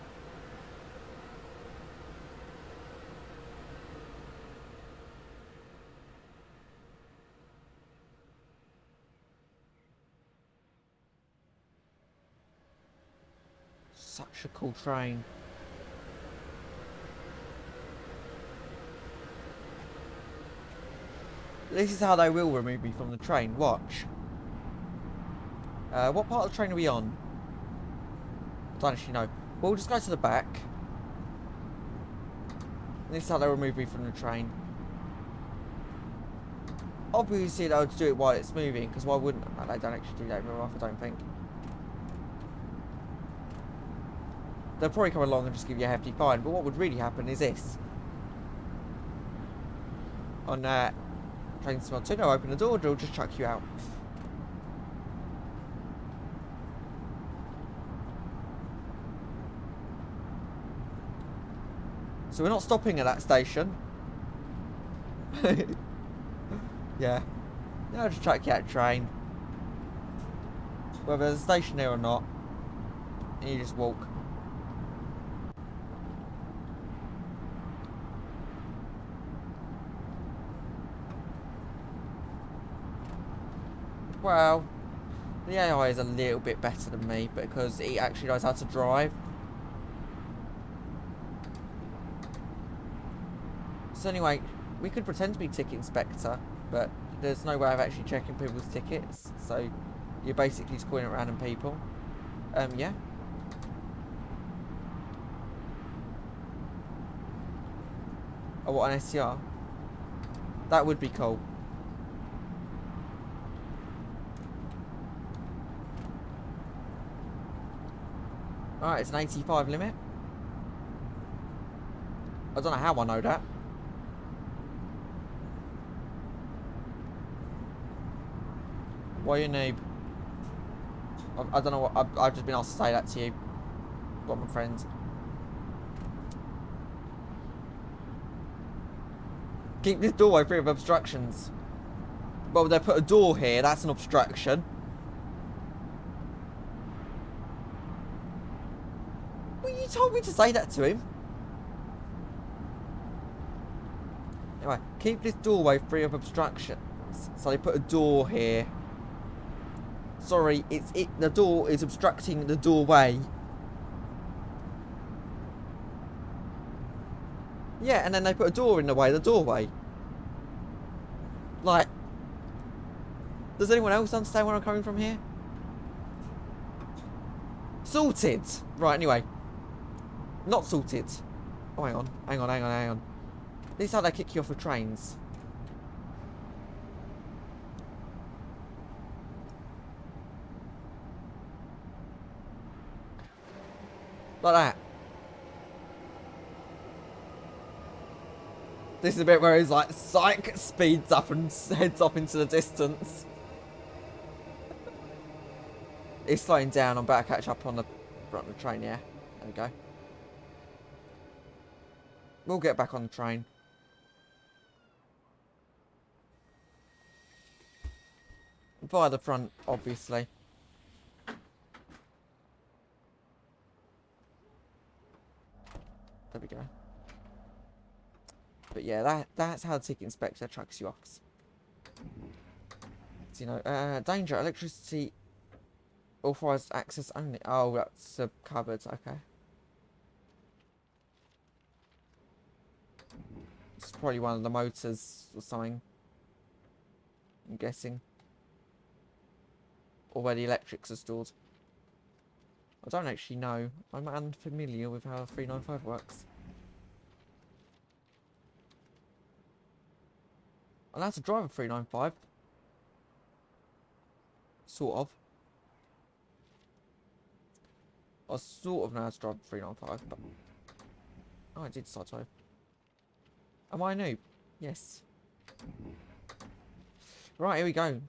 Such a cool train. This is how they will remove me from the train. Watch. What part of the train are we on? I don't actually know. We'll just go to the back. And this is how they remove me from the train. Obviously, they'll do it while it's moving, because why wouldn't they? They don't actually do that very often, I don't think. They'll probably come along and just give you a hefty fine, but what would really happen is this. On train smell 2, no, open the door, they'll just chuck you out. So we're not stopping at that station. Yeah. They'll just chuck you out train. Whether there's a station there or not. And you just walk. Well, the AI is a little bit better than me because it actually knows how to drive. So anyway, we could pretend to be ticket inspector, but there's no way of actually checking people's tickets. So you're basically just calling at random people. Yeah. Oh, what, an SCR? That would be cool. Alright, it's an 85 limit. I don't know how I know that. Why are you a noob? I don't know what... I've just been asked to say that to you. Got my friends. Keep this doorway free of obstructions. Well, they put a door here. That's an obstruction. Well, you told me to say that to him. Anyway, keep this doorway free of obstructions. So they put a door here. Sorry, the door is obstructing the doorway. Yeah, and then they put a door in the way of the doorway. Like, does anyone else understand where I'm coming from here? Sorted! Right, anyway. Not sorted. Oh, hang on. This is how they kick you off of trains. Like that. This is a bit where he's like, psych, speeds up and heads off into the distance. It's slowing down. I'm about to catch up on the front of the train, yeah. There we go. We'll get back on the train. Via the front, obviously. There we go. But yeah, that's how the ticket inspector chucks you off. So, you know, danger, electricity, authorised access only. Oh, that's a cupboard, okay. It's probably one of the motors or something. I'm guessing. Or where the electrics are stored. I don't actually know. I'm unfamiliar with how 395 works. I'm allowed to drive a 395. Sort of. I sort of know how to drive a 395, but... Oh, I did decide to. Am I a noob? Yes. Right, here we go.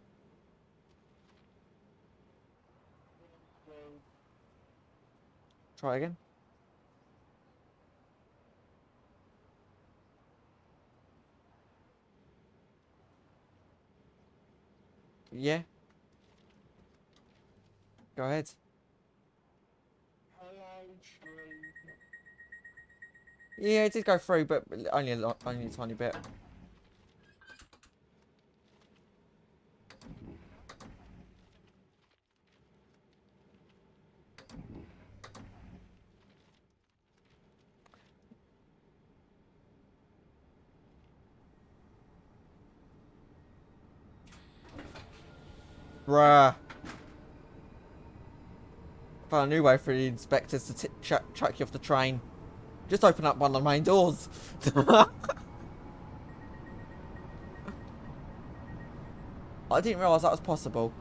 Try again. Yeah, go ahead. Yeah, it did go through, but only a lot, only a tiny bit. Bruh. Found a new way for the inspectors to chuck you off the train. Just open up one of the main doors. I didn't realise that was possible.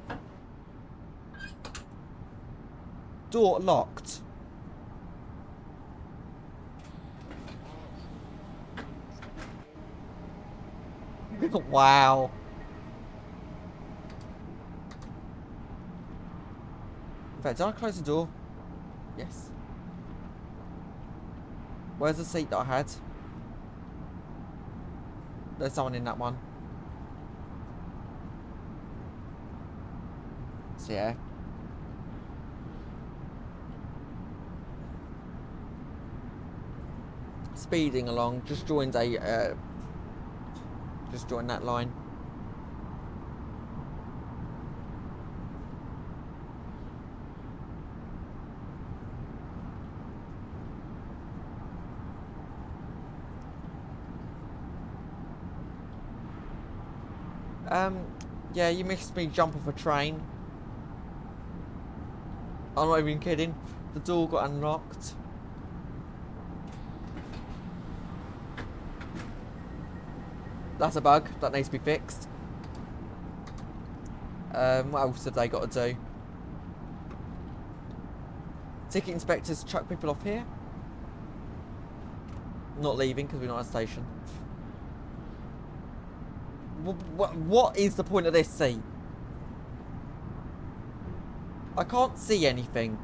Door locked. Wow. In fact, did I close the door? Yes. Where's the seat that I had? There's someone in that one. So yeah. Speeding along, just joined that line. Yeah, you missed me jump off a train. I'm not even kidding. The door got unlocked. That's a bug that needs to be fixed. What else have they got to do? Ticket inspectors chuck people off here. Not leaving because we're not at a station. What is the point of this seat? I can't see anything.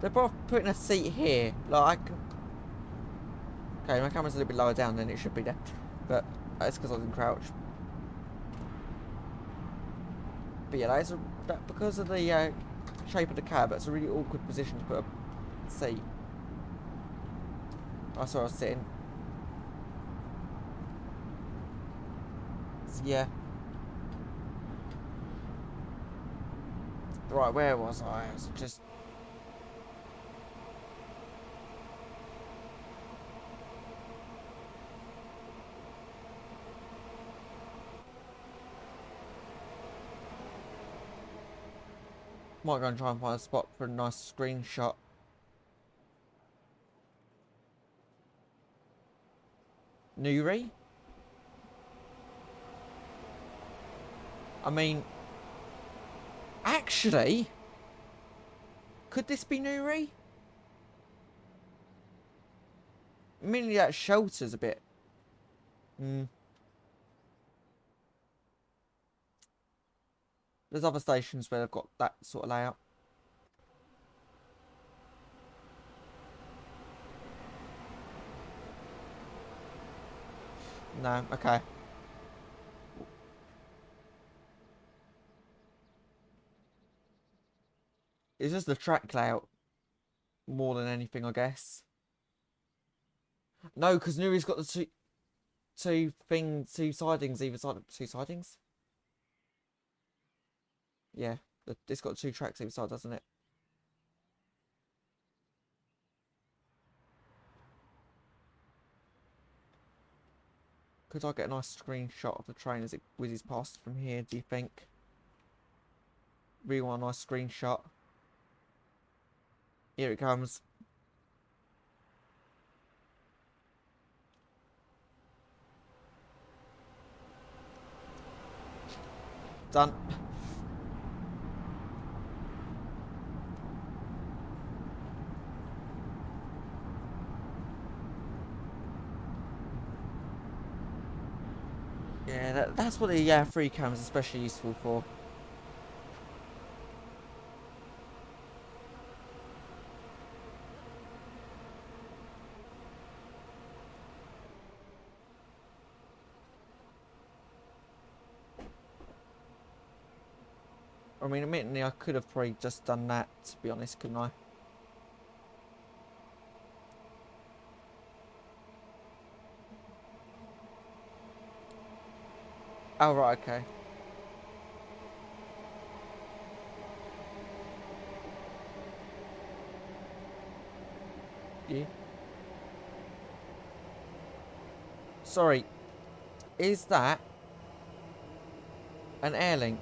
They're both putting a seat here. Like, I can... Okay, my camera's a little bit lower down than it should be there. But that's because I was in crouch. But yeah, because of the shape of the cab, that's a really awkward position to put a seat. That's where I was sitting. So, yeah. Right, where was I? I was just... Might go and try and find a spot for a nice screenshot. Newry? I mean... Actually... Could this be Newry? I mean, that shelter's a bit... There's other stations where they've got that sort of layout. No, okay. It's just the track layout more than anything, I guess. No, because Newry's got the two sidings either side. Two sidings? Yeah, it's got two tracks either side, doesn't it? Could I get a nice screenshot of the train as it whizzes past from here, do you think? Really want a nice screenshot. Here it comes. Done. Yeah, that's what the free cam is especially useful for. I mean, admittedly, I could have probably just done that, to be honest, couldn't I? Oh, right, okay. Yeah. Sorry, is that an Airlink?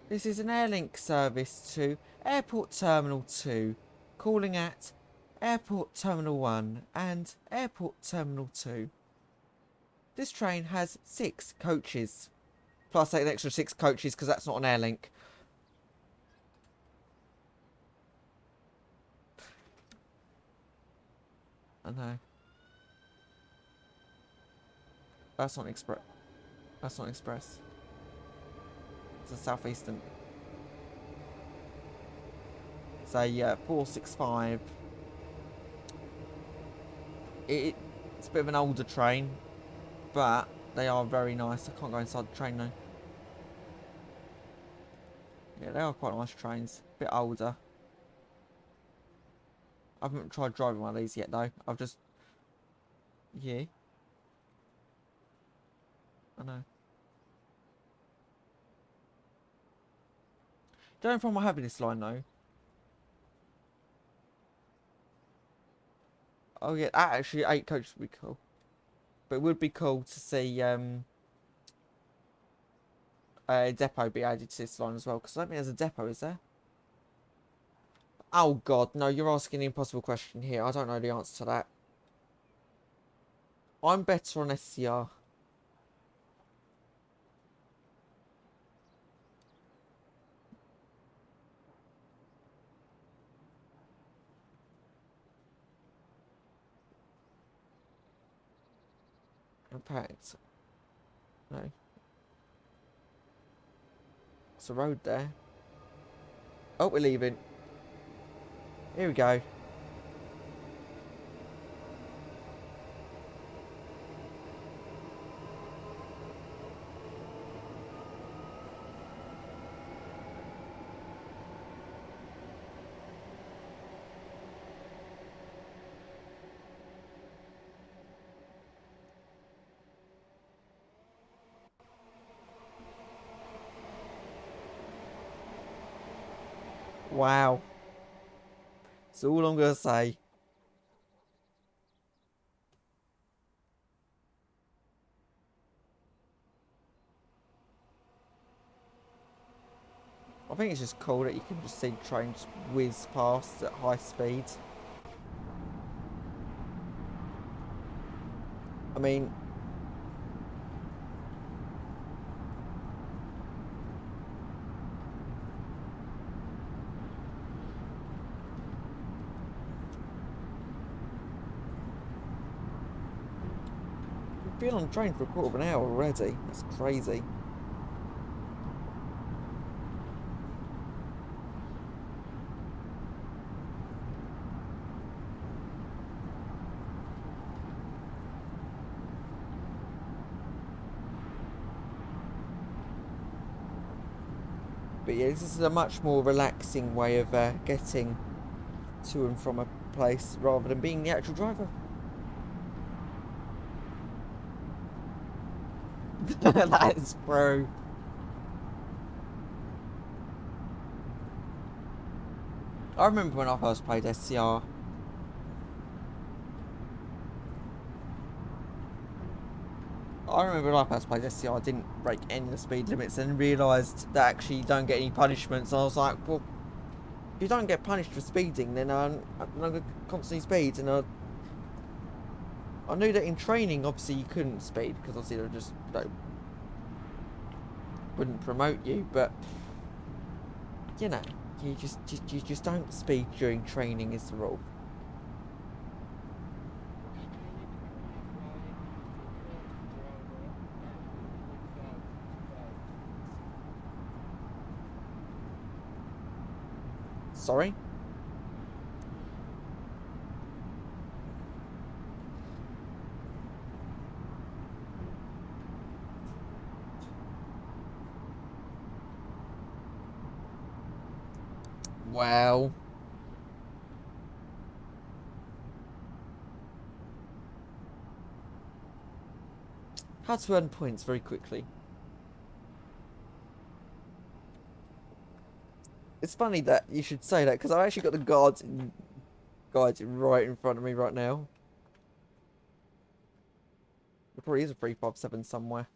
This is an Airlink service to Airport Terminal 2, calling at Airport Terminal 1 and Airport Terminal 2. This train has 6 coaches, plus an extra 6 coaches because that's not an Airlink. I know. That's not Express. That's not Express. It's a Southeastern. It's a 465. It's a bit of an older train, but they are very nice. I can't go inside the train though. Yeah, they are quite nice trains. A bit older. I haven't tried driving one of these yet though. I've just... Yeah. I know. Don't know if I'm having this line though. Oh yeah, actually 8 coaches would be cool. But it would be cool to see a depot be added to this line as well. Because I don't think there's a depot, is there? Oh god, no, you're asking an impossible question here. I don't know the answer to that. I'm better on SCR. Impact. No. It's a road there. Oh, we're leaving. Here we go. Wow. That's all I'm going to say. I think it's just cool that you can just see trains whiz past at high speed. I mean... We've been on the train for a quarter of an hour already. That's crazy. But yeah, this is a much more relaxing way of getting to and from a place rather than being the actual driver. That is true. I remember when I first played SCR. I remember when I first played SCR, I didn't break any of the speed limits and realised that actually you don't get any punishments. And I was like, well, if you don't get punished for speeding, then I'm going to constantly speed. And I knew that in training, obviously, you couldn't speed because obviously they just wouldn't promote you. But you know, you just don't speed during training is the rule. Sorry? Wow. How to earn points very quickly. It's funny that you should say that because I've actually got the guides right in front of me right now. There probably is a 357 somewhere.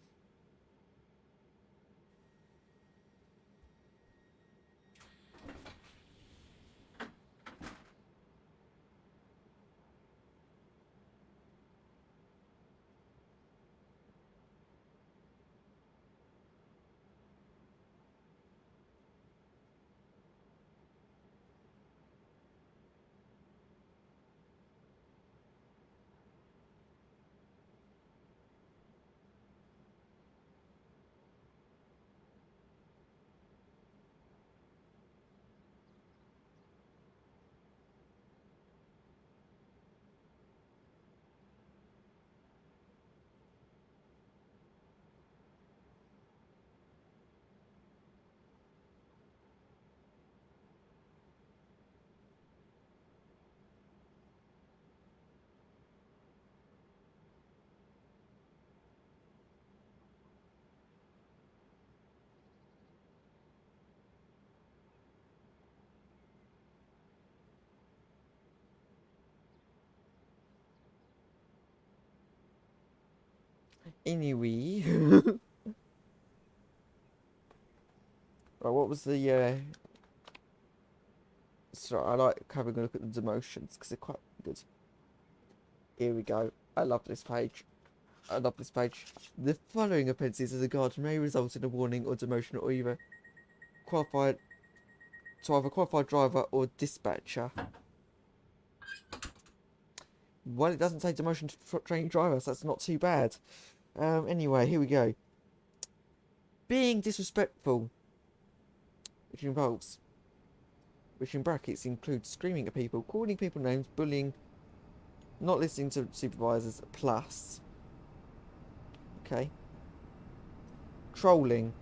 Anyway. Right, what was the so I like having a look at the demotions because they're quite good. Here we go. I love this page. I love this page. The following offences as a guard may result in a warning or demotion or either qualified to either qualified driver or dispatcher. Well, it doesn't say demotion to training driver, so that's not too bad. Anyway, here we go. Being disrespectful, which involves, which in brackets includes screaming at people, calling people names, bullying, not listening to supervisors, plus. Okay. Trolling.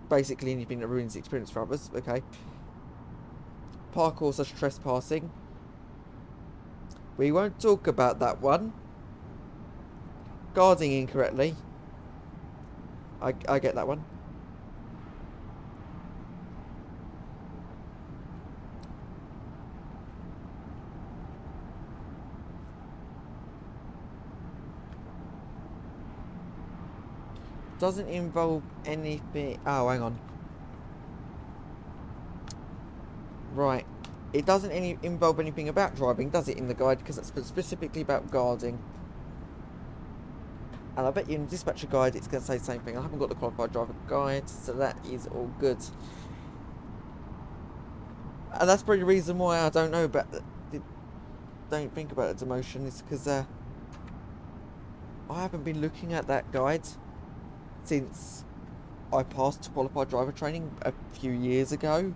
Basically anything that ruins the experience for others. Okay. Parkour such trespassing. We won't talk about that one. Guarding incorrectly. I get that one. Doesn't involve anything. Oh, hang on. Right. It doesn't involve anything about driving, does it, in the guide? Because it's specifically about guarding. And I bet you in the dispatcher guide it's going to say the same thing. I haven't got the qualified driver guide, so that is all good. And that's probably the reason why I don't know about don't think about the demotion is because I haven't been looking at that guide since I passed qualified driver training a few years ago.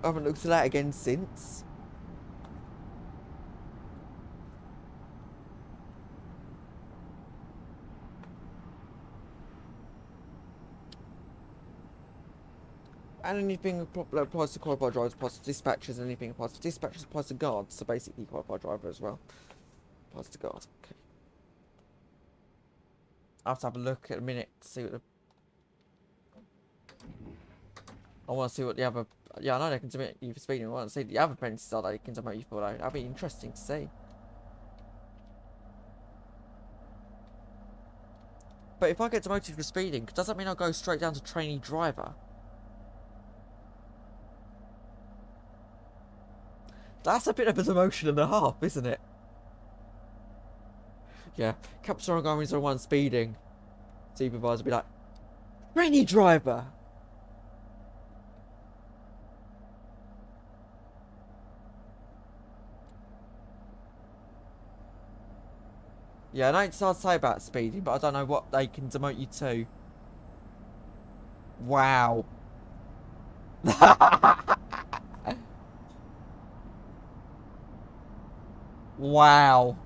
I haven't looked at that again since. And anything that applies to qualified drivers applies to dispatchers, and anything applies to dispatchers applies to guards. So basically, qualified driver as well applies to guard. Okay. I have to have a look at a minute to see what the. I want to see what the other. Yeah, I know they can demote you for speeding. I want to see the other apprentices are they can demote you for though. That'd be interesting to see. But if I get demoted for speeding, does that mean I'll go straight down to trainee driver? That's a bit of a demotion and a half, isn't it? Yeah. Captain Army 01 speeding. Supervisor be like, trainee driver! Yeah, I know it's hard to say about speeding, but I don't know what they can demote you to. Wow. Wow.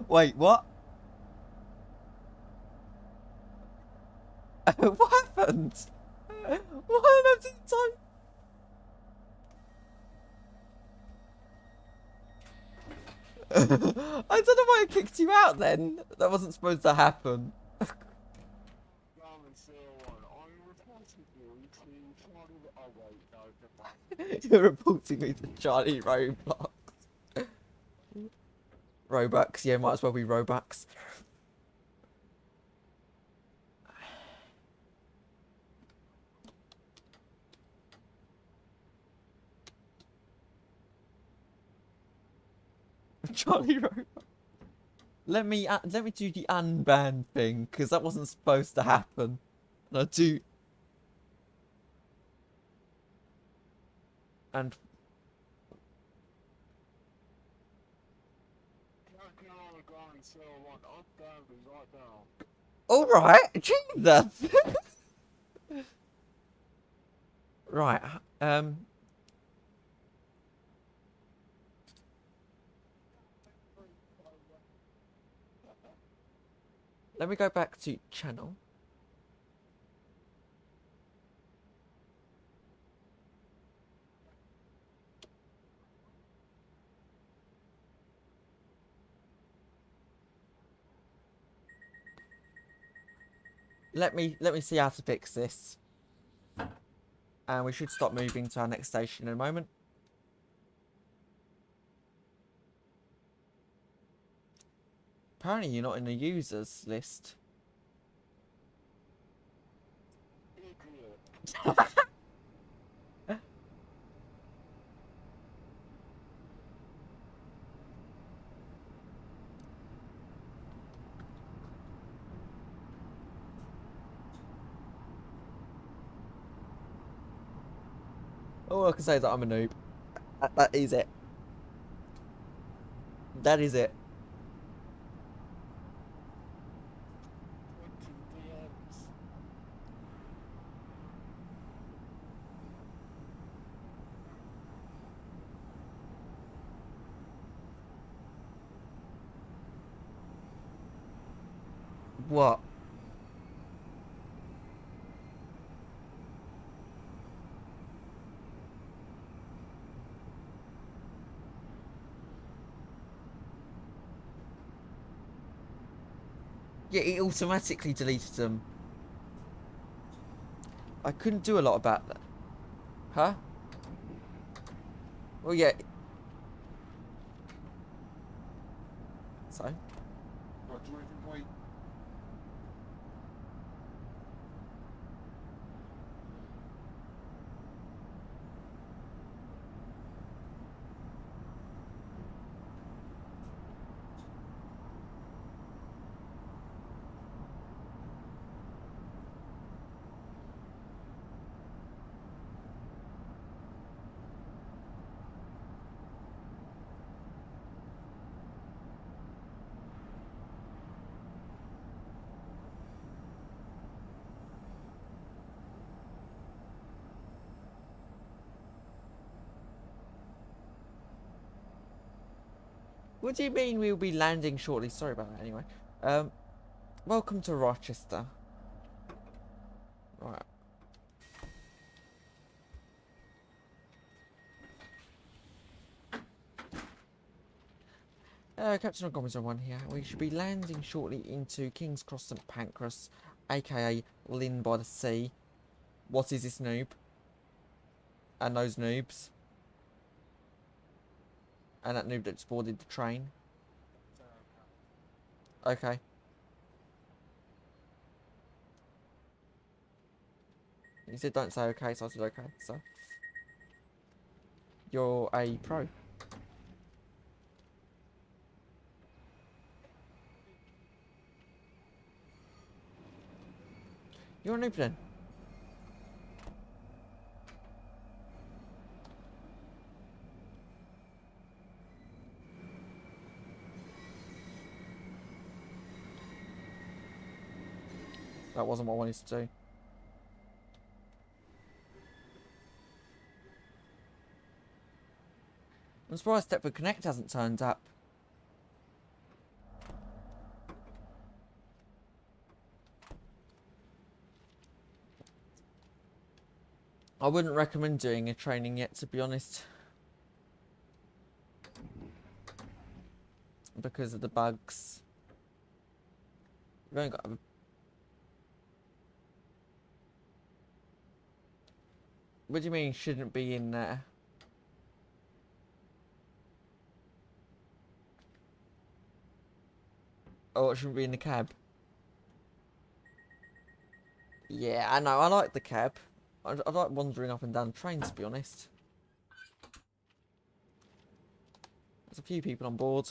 Wait, what? What happened? What happened to the time? I don't know why I kicked you out then. That wasn't supposed to happen. You're reporting me to Charlie Roblox. Robux, yeah, might as well be Robux. Charlie Robux. Let me do the unban thing, because that wasn't supposed to happen. And I do. And all right, Jesus. Right. Let me go back to channel. Let me see how to fix this. And we should stop moving to our next station in a moment. Apparently you're not in the users list. All I can say is that I'm a noob. That is it. That is it. What? Yeah, it automatically deleted them. I couldn't do a lot about that. Huh? Well, yeah. So? What do you mean we'll be landing shortly? Sorry about that anyway. Welcome to Rochester. Right. Captain O'Gomez on one here. We should be landing shortly into King's Cross St Pancras, aka Lynn by the Sea. What is this noob? And those noobs. And that noob that's boarded the train. Okay. You said don't say okay, so I said okay. So you're a pro. You're a noob then. That wasn't what I wanted to do. I'm surprised Stratford Connect hasn't turned up. I wouldn't recommend doing a training yet, to be honest. Because of the bugs. You've only got... What do you mean shouldn't be in there? Oh, it shouldn't be in the cab? Yeah, I know, I like the cab. I like wandering up and down the train, to be honest. There's a few people on board.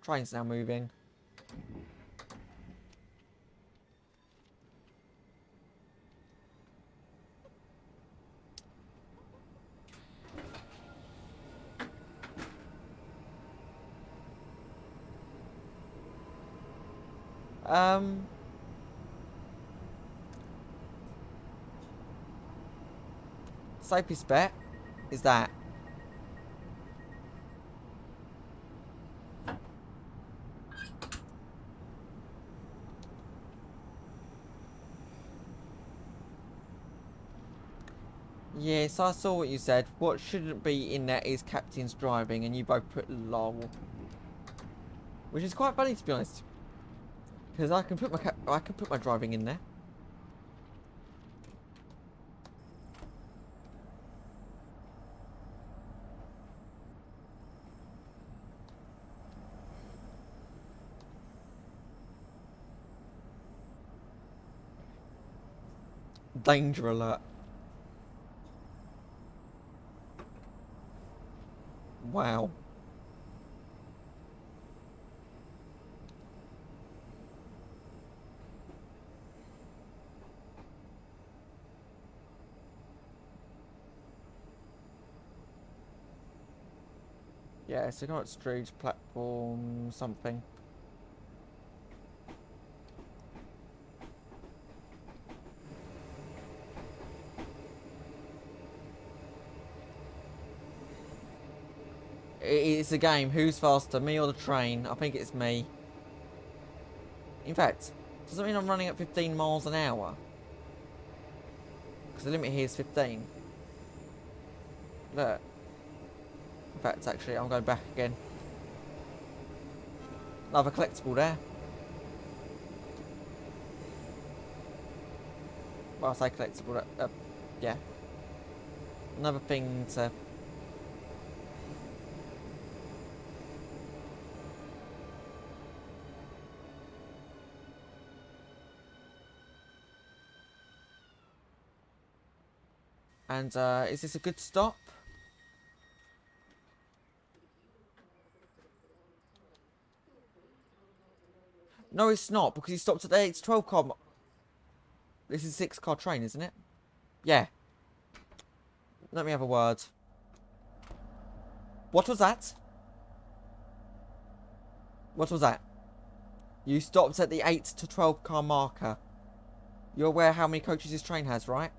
Train's now moving. Safest bet is that. Yes, I saw what you said. What shouldn't be in there is captain's driving, and you both put lol. Which is quite funny, to be honest. Because I can put my driving in there. Danger alert. Wow. Yeah, so not street platform something. It's a game. Who's faster, me or the train? I think it's me. In fact, does that mean I'm running at 15 miles an hour? Because the limit here is 15. Look. In fact, actually, I'm going back again. Another collectible there. Well, I say collectible. Yeah. Another thing to... And, is this a good stop? No, it's not, because he stopped at the 8 to 12 car... This is a 6-car train, isn't it? Yeah. Let me have a word. What was that? What was that? You stopped at the 8 to 12 car marker. You're aware how many coaches this train has, right?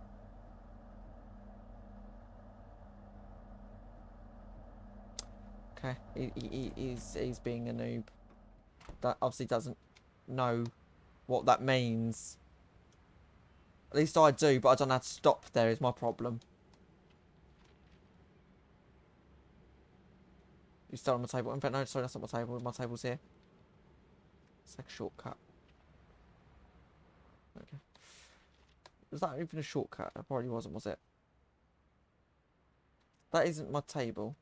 Okay. He's being a noob. That obviously doesn't know what that means. At least I do, but I don't know how to stop there is my problem. You still on the table? In fact, no, sorry, that's not my table. My table's here. It's like a shortcut. Okay. Was that even a shortcut? It probably wasn't, was it? That isn't my table.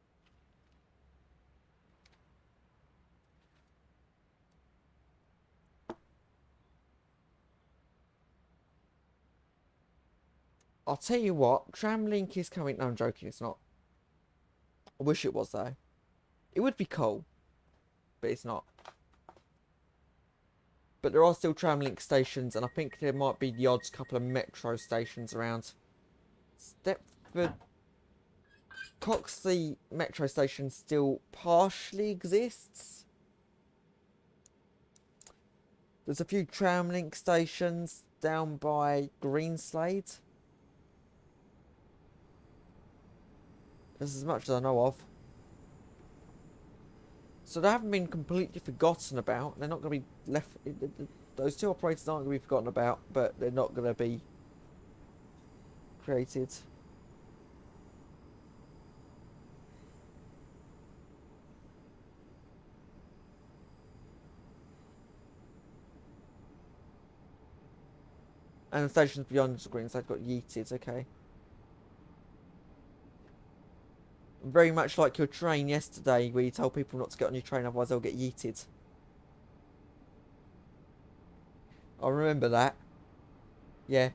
I'll tell you what, Tramlink is coming. No, I'm joking, it's not. I wish it was, though. It would be cool, but it's not. But there are still Tramlink stations, and I think there might be the odds couple of metro stations around. Stratford Coxley metro station still partially exists. There's a few Tramlink stations down by Greenslade. That's as much as I know of. So they haven't been completely forgotten about. They're not going to be left... Those two operators aren't going to be forgotten about, but they're not going to be created. And the stations beyond the screens, they've got yeeted, okay. Very much like your train yesterday, where you told people not to get on your train, otherwise they'll get yeeted. I remember that. Yeah.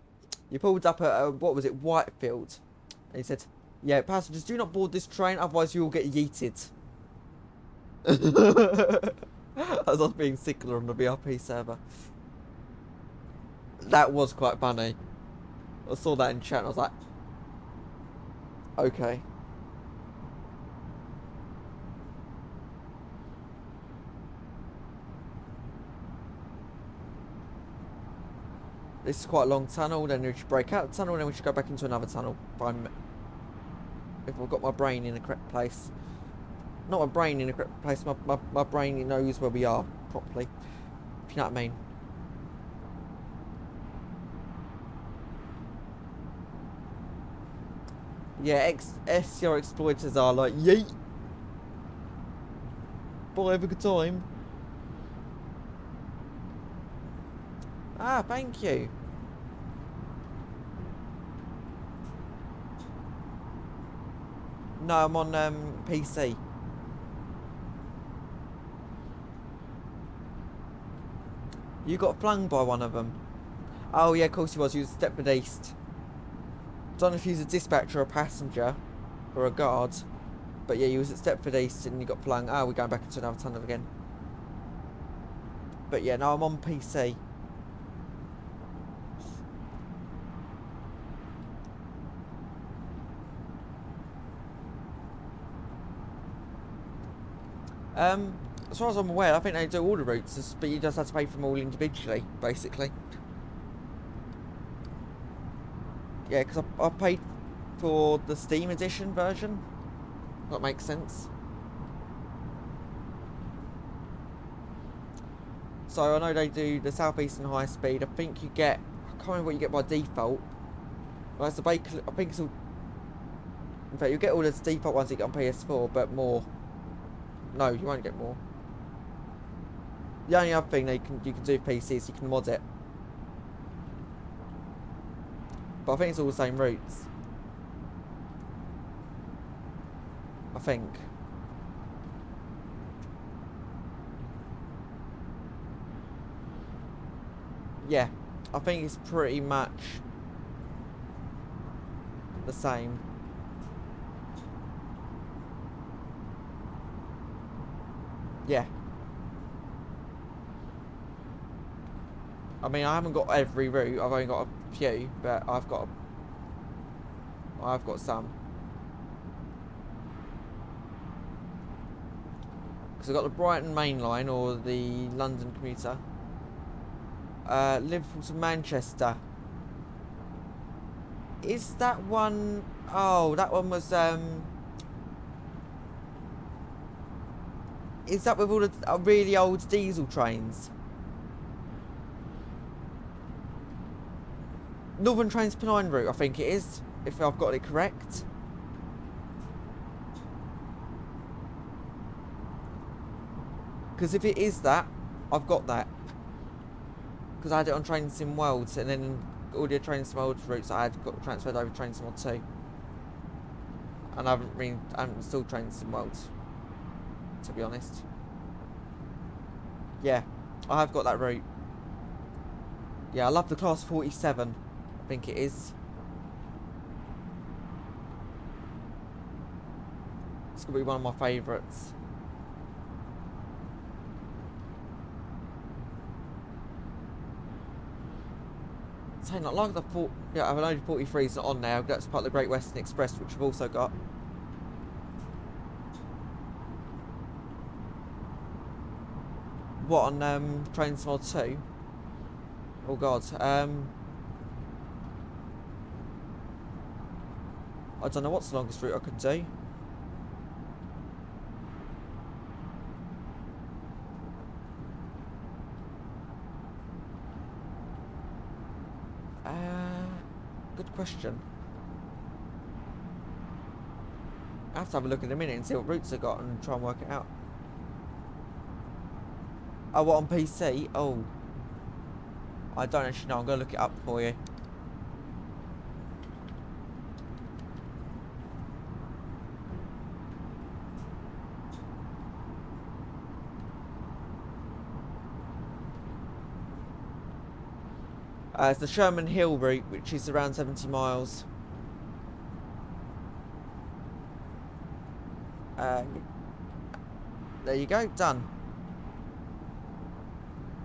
You pulled up at, what was it, Whitefield. And he said, yeah, passengers, do not board this train, otherwise you will get yeeted. As I was being sickler on the BRP server. That was quite funny. I saw that in chat and I was like, okay. This is quite a long tunnel, then we should break out the tunnel, and then we should go back into another tunnel. If I've got my brain in the correct place. Not my brain in the correct place, my brain knows where we are properly. If you know what I mean. Yeah, SCR exploiters are like, yeet! Bye, have a good time. Ah, thank you. No, I'm on PC. You got flung by one of them. Oh yeah, of course he was. He was Stratford East. Don't know if he was a dispatcher or a passenger or a guard. But yeah, he was at Stratford East and he got flung. Oh, we're going back into another tunnel again. But yeah, no, I'm on PC. As far as I'm aware, I think they do all the routes, but you just have to pay for them all individually, basically. Yeah, because I paid for the Steam Edition version. That makes sense. So I know they do the South Eastern high speed. I think you get, I can't remember what you get by default. Well, that's the I think it's all. In fact, you get all the default ones you get on PS4, but more. No, you won't get more. The only other thing you can do with PC is you can mod it. But I think it's all the same routes. I think. Yeah, I think it's pretty much the same. Yeah. I mean, I haven't got every route. I've only got a few, but I've got some. Because I've got the Brighton main line or the London commuter. Liverpool to Manchester. Is that one? Oh, that one was. Is that with all the really old diesel trains? Northern Trains Pennine route, I think it is, if I've got it correct. Because if it is that, I've got that. Because I had it on Train Sim World, and then all the Train Sim World routes I had got transferred over to Train Sim World 2. And I haven't installed Train Sim World, to be honest. Yeah, I have got that route. Yeah, I love the Class 47. I think it is. It's gonna be one of my favourites. Saying not like the yeah, I've only 43's not on now. That's part of the Great Western Express, which we've also got. What on Train Mod 2? Oh god. I don't know what's the longest route I could do. question. I have to have a look in a minute and see what routes I got and try and work it out. Oh, what, on PC? Oh. I don't actually know. I'm going to look it up for you. It's the Sherman Hill route, which is around 70 miles. There you go, done.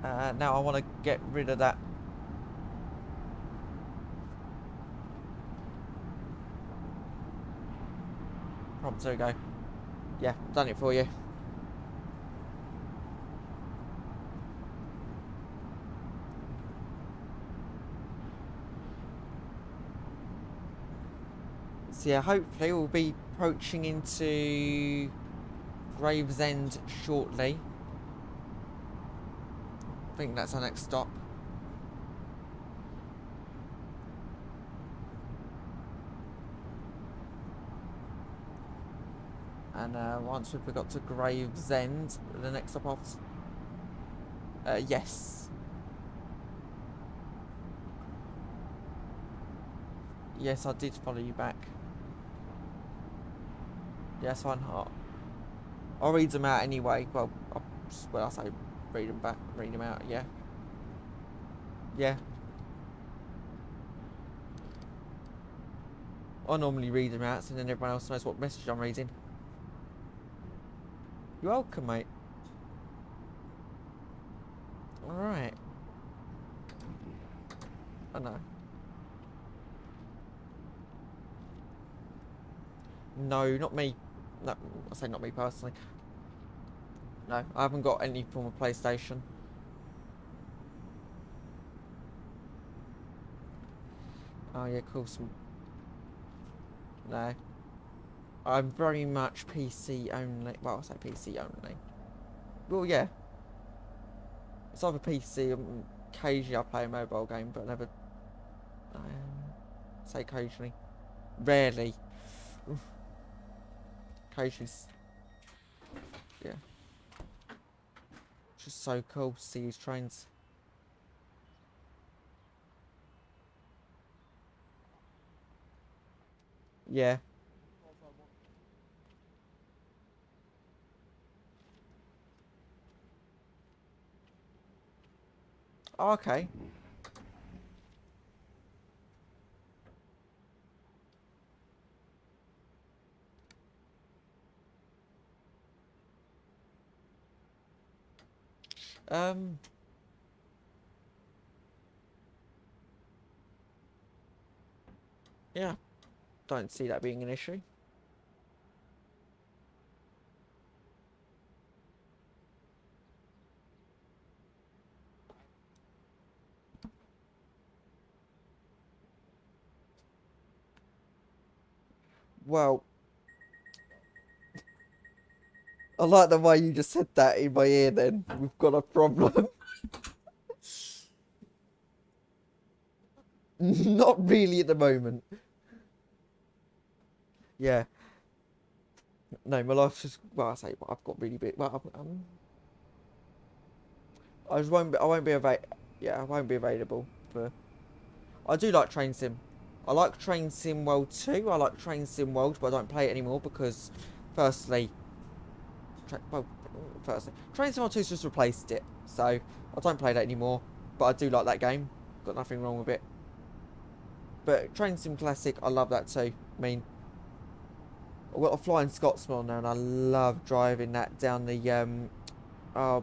Now I want to get rid of that. Prompt, there we go. Yeah, done it for you. So yeah, hopefully we'll be approaching into Gravesend shortly. I think that's our next stop. And once we've got to Gravesend, the next stop off. Yes. Yes, I did follow you back. Yes, fine. I'll read them out anyway. Well, I say read them back, read them out. Yeah. Yeah. I normally read them out, so then everyone else knows what message I'm reading. You're welcome, mate. Alright. I know. No, not me. No, I say not me personally. No, I haven't got any form of PlayStation. Oh yeah, cool. No. I'm very much PC only. Well, I say PC only. Well, yeah. It's either PC and occasionally I play a mobile game, but never. Say occasionally. Rarely. Occasionally. Yeah. It's just so cool to see these trains. Yeah. Oh, okay. Yeah. Don't see that being an issue. Well, I like the way you just said that in my ear then. We've got a problem. Not really at the moment. Yeah. No, my life's just, well, I say, I've got really big, well, I just won't be, yeah, I won't be available for, I do like Train Sim. I like Train Sim World 2, I like Train Sim World, but I don't play it anymore because, firstly, Train Sim World 2's just replaced it, so I don't play that anymore, but I do like that game, got nothing wrong with it. But Train Sim Classic, I love that too. I mean, I've got a Flying Scotsman now, and I love driving that down the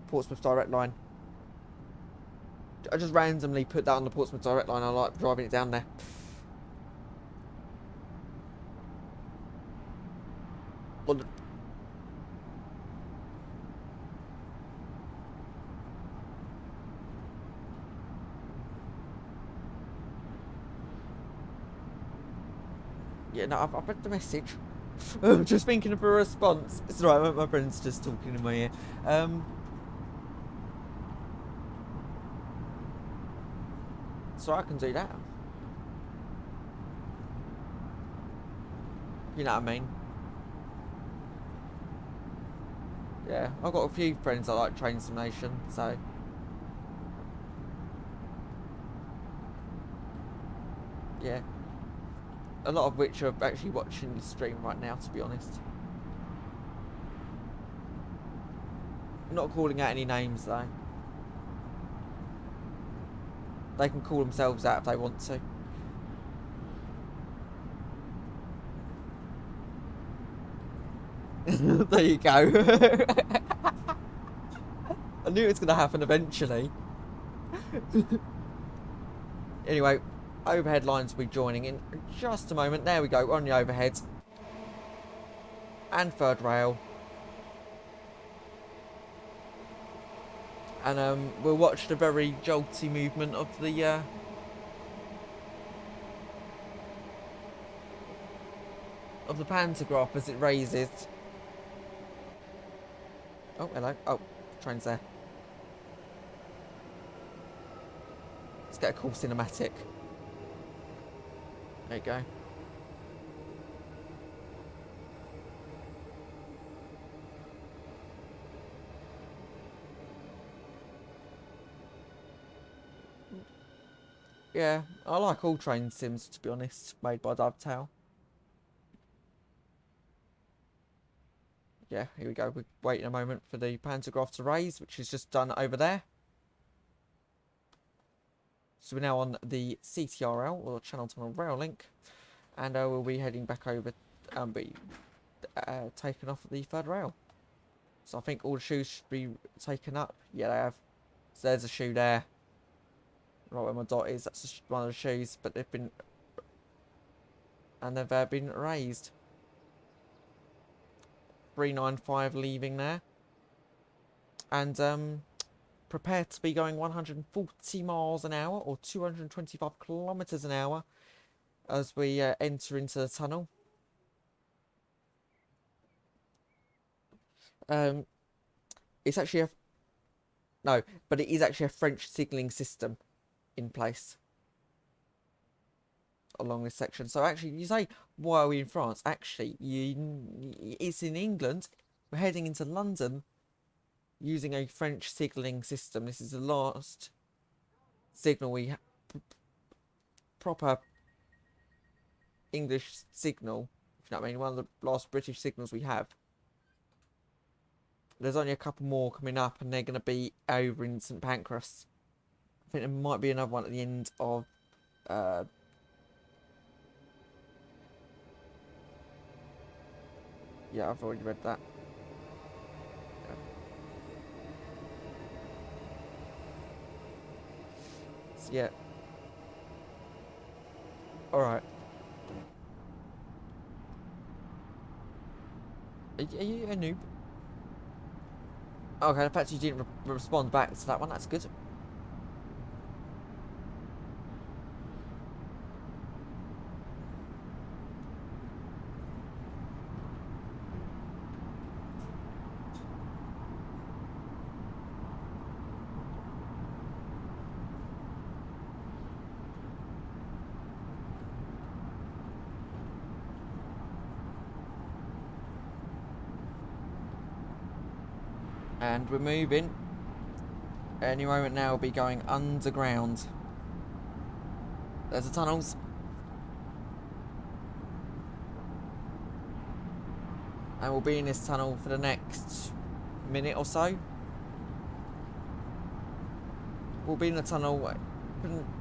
Portsmouth Direct Line. I just randomly put that on the Portsmouth Direct Line. I like driving it down there. Well, yeah, no, I've read the message. I'm just thinking of a response. It's alright, my friend's just talking in my ear. So I can do that. You know what I mean? Yeah, I've got a few friends that like Train Simulation, so yeah. A lot of which are actually watching the stream right now, to be honest. I'm not calling out any names though. They can call themselves out if they want to. There you go. I knew it was going to happen eventually. Anyway, overhead lines will be joining in just a moment. There we go, on the overhead. And third rail. And we'll watch the very jolty movement of the pantograph as it raises. Oh, hello. Oh, train's there. Let's get a cool cinematic. There you go. Yeah, I like all train sims, to be honest, made by Dovetail. Yeah, here we go. We're waiting a moment for the pantograph to raise, which is just done over there. So we're now on the CTRL, or Channel Tunnel Rail Link, and we'll be heading back over and be taken off the third rail. So I think all the shoes should be taken up. Yeah, they have. So there's a shoe there. Right where my dot is, that's one of the shoes, but they've been... And they've been raised. 395 leaving there. And prepare to be going 140 miles an hour, or 225 kilometres an hour, as we enter into the tunnel. It's actually a... No, but it is actually a French signalling system in place along this section. So actually, you say, why are we in France? Actually, it's in England. We're heading into London using a French signalling system. This is the last signal we have. Proper English signal, if you know what I mean. One of the last British signals we have. There's only a couple more coming up, and they're going to be over in St Pancras. I think there might be another one at the end of... yeah, I've already read that. So, yeah. Alright. Are you a noob? Okay, the fact you didn't respond back to that one, that's good. And we're moving. Any moment now we'll be going underground. There's the tunnels. And we'll be in this tunnel for the next minute or so. We'll be in the tunnel,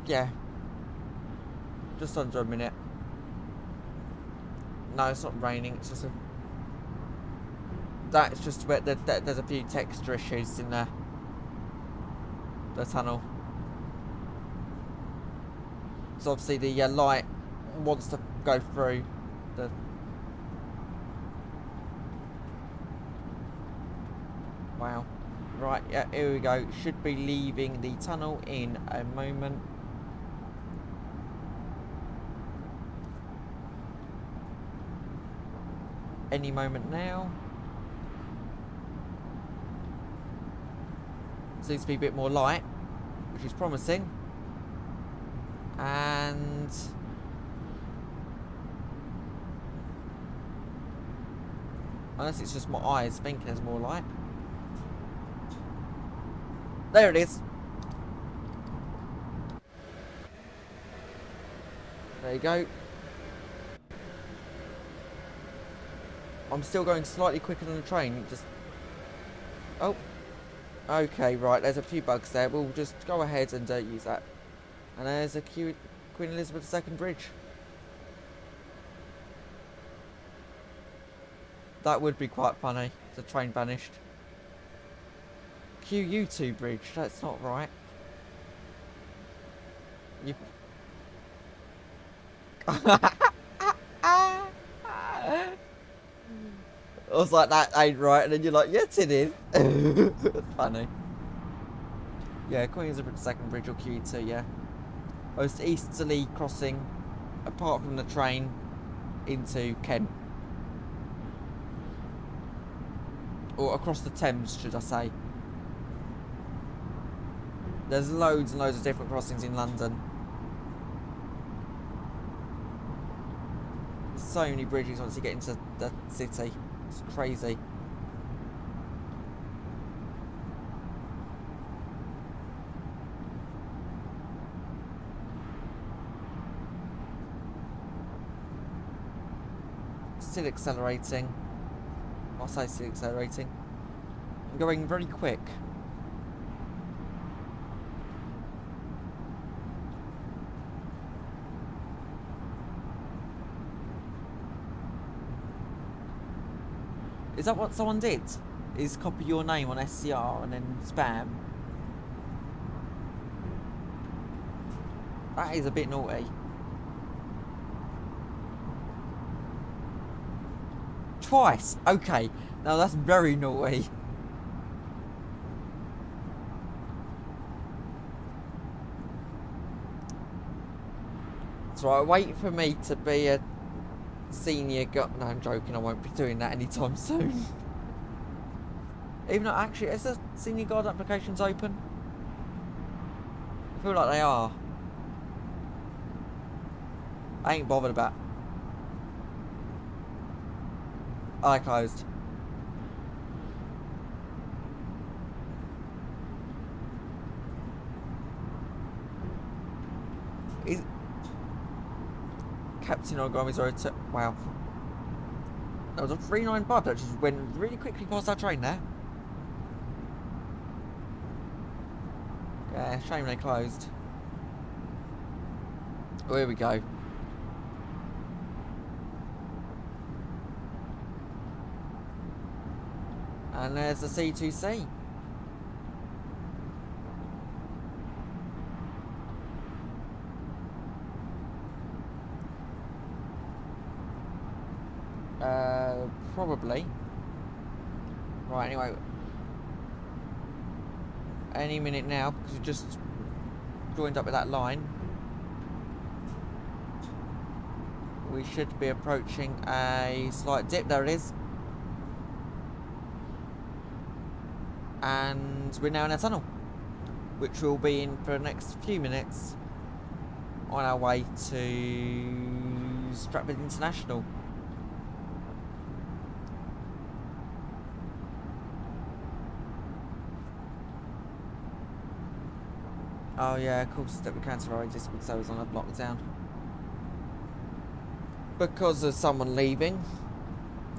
yeah, just under a minute. No, it's not raining, it's just a... That's just where there's a few texture issues in the tunnel. So obviously the light wants to go through the... Wow. Right, yeah, here we go. Should be leaving the tunnel in a moment. Any moment now. Seems to be a bit more light, which is promising. And Unless it's just my eyes thinking there's more light. There it is. There you go. I'm still going slightly quicker than the train. Just... Oh. Okay, right. There's a few bugs there. We'll just go ahead and use that. And there's a Queen Elizabeth II bridge. That would be quite funny. The train vanished. QU2 bridge. That's not right. You... I was like, that ain't right. And then you're like, yes, it is. That's funny. Yeah, Queen Elizabeth II bridge or QU2, yeah. Most easterly crossing, apart from the train, into Kent. Or across the Thames, should I say. There's loads and loads of different crossings in London. There's so many bridges once you get into the city. It's crazy. Still accelerating. I'll say still accelerating. I'm going very quick. Is that what someone did? Is copy your name on SCR and then spam? That is a bit naughty. Twice. Okay. Now that's very naughty. That's right. Wait for me to be a senior guard. No, I'm joking. I won't be doing that anytime soon. Even though, actually, is the senior guard applications open? I feel like they are. I ain't bothered about. I closed. Is Captain Origami's already wow. That was a 395 that just went really quickly past our train there. Yeah, shame they closed. Oh, here we go. And there's the C2C. Probably. Right, anyway. Any minute now, because we just joined up with that line. We should be approaching a slight dip. There it is. And we're now in a tunnel, which we'll be in for the next few minutes on our way to Stratford International. Oh yeah, of course, that we cancelled our ages because I was on a lockdown. Because of someone leaving.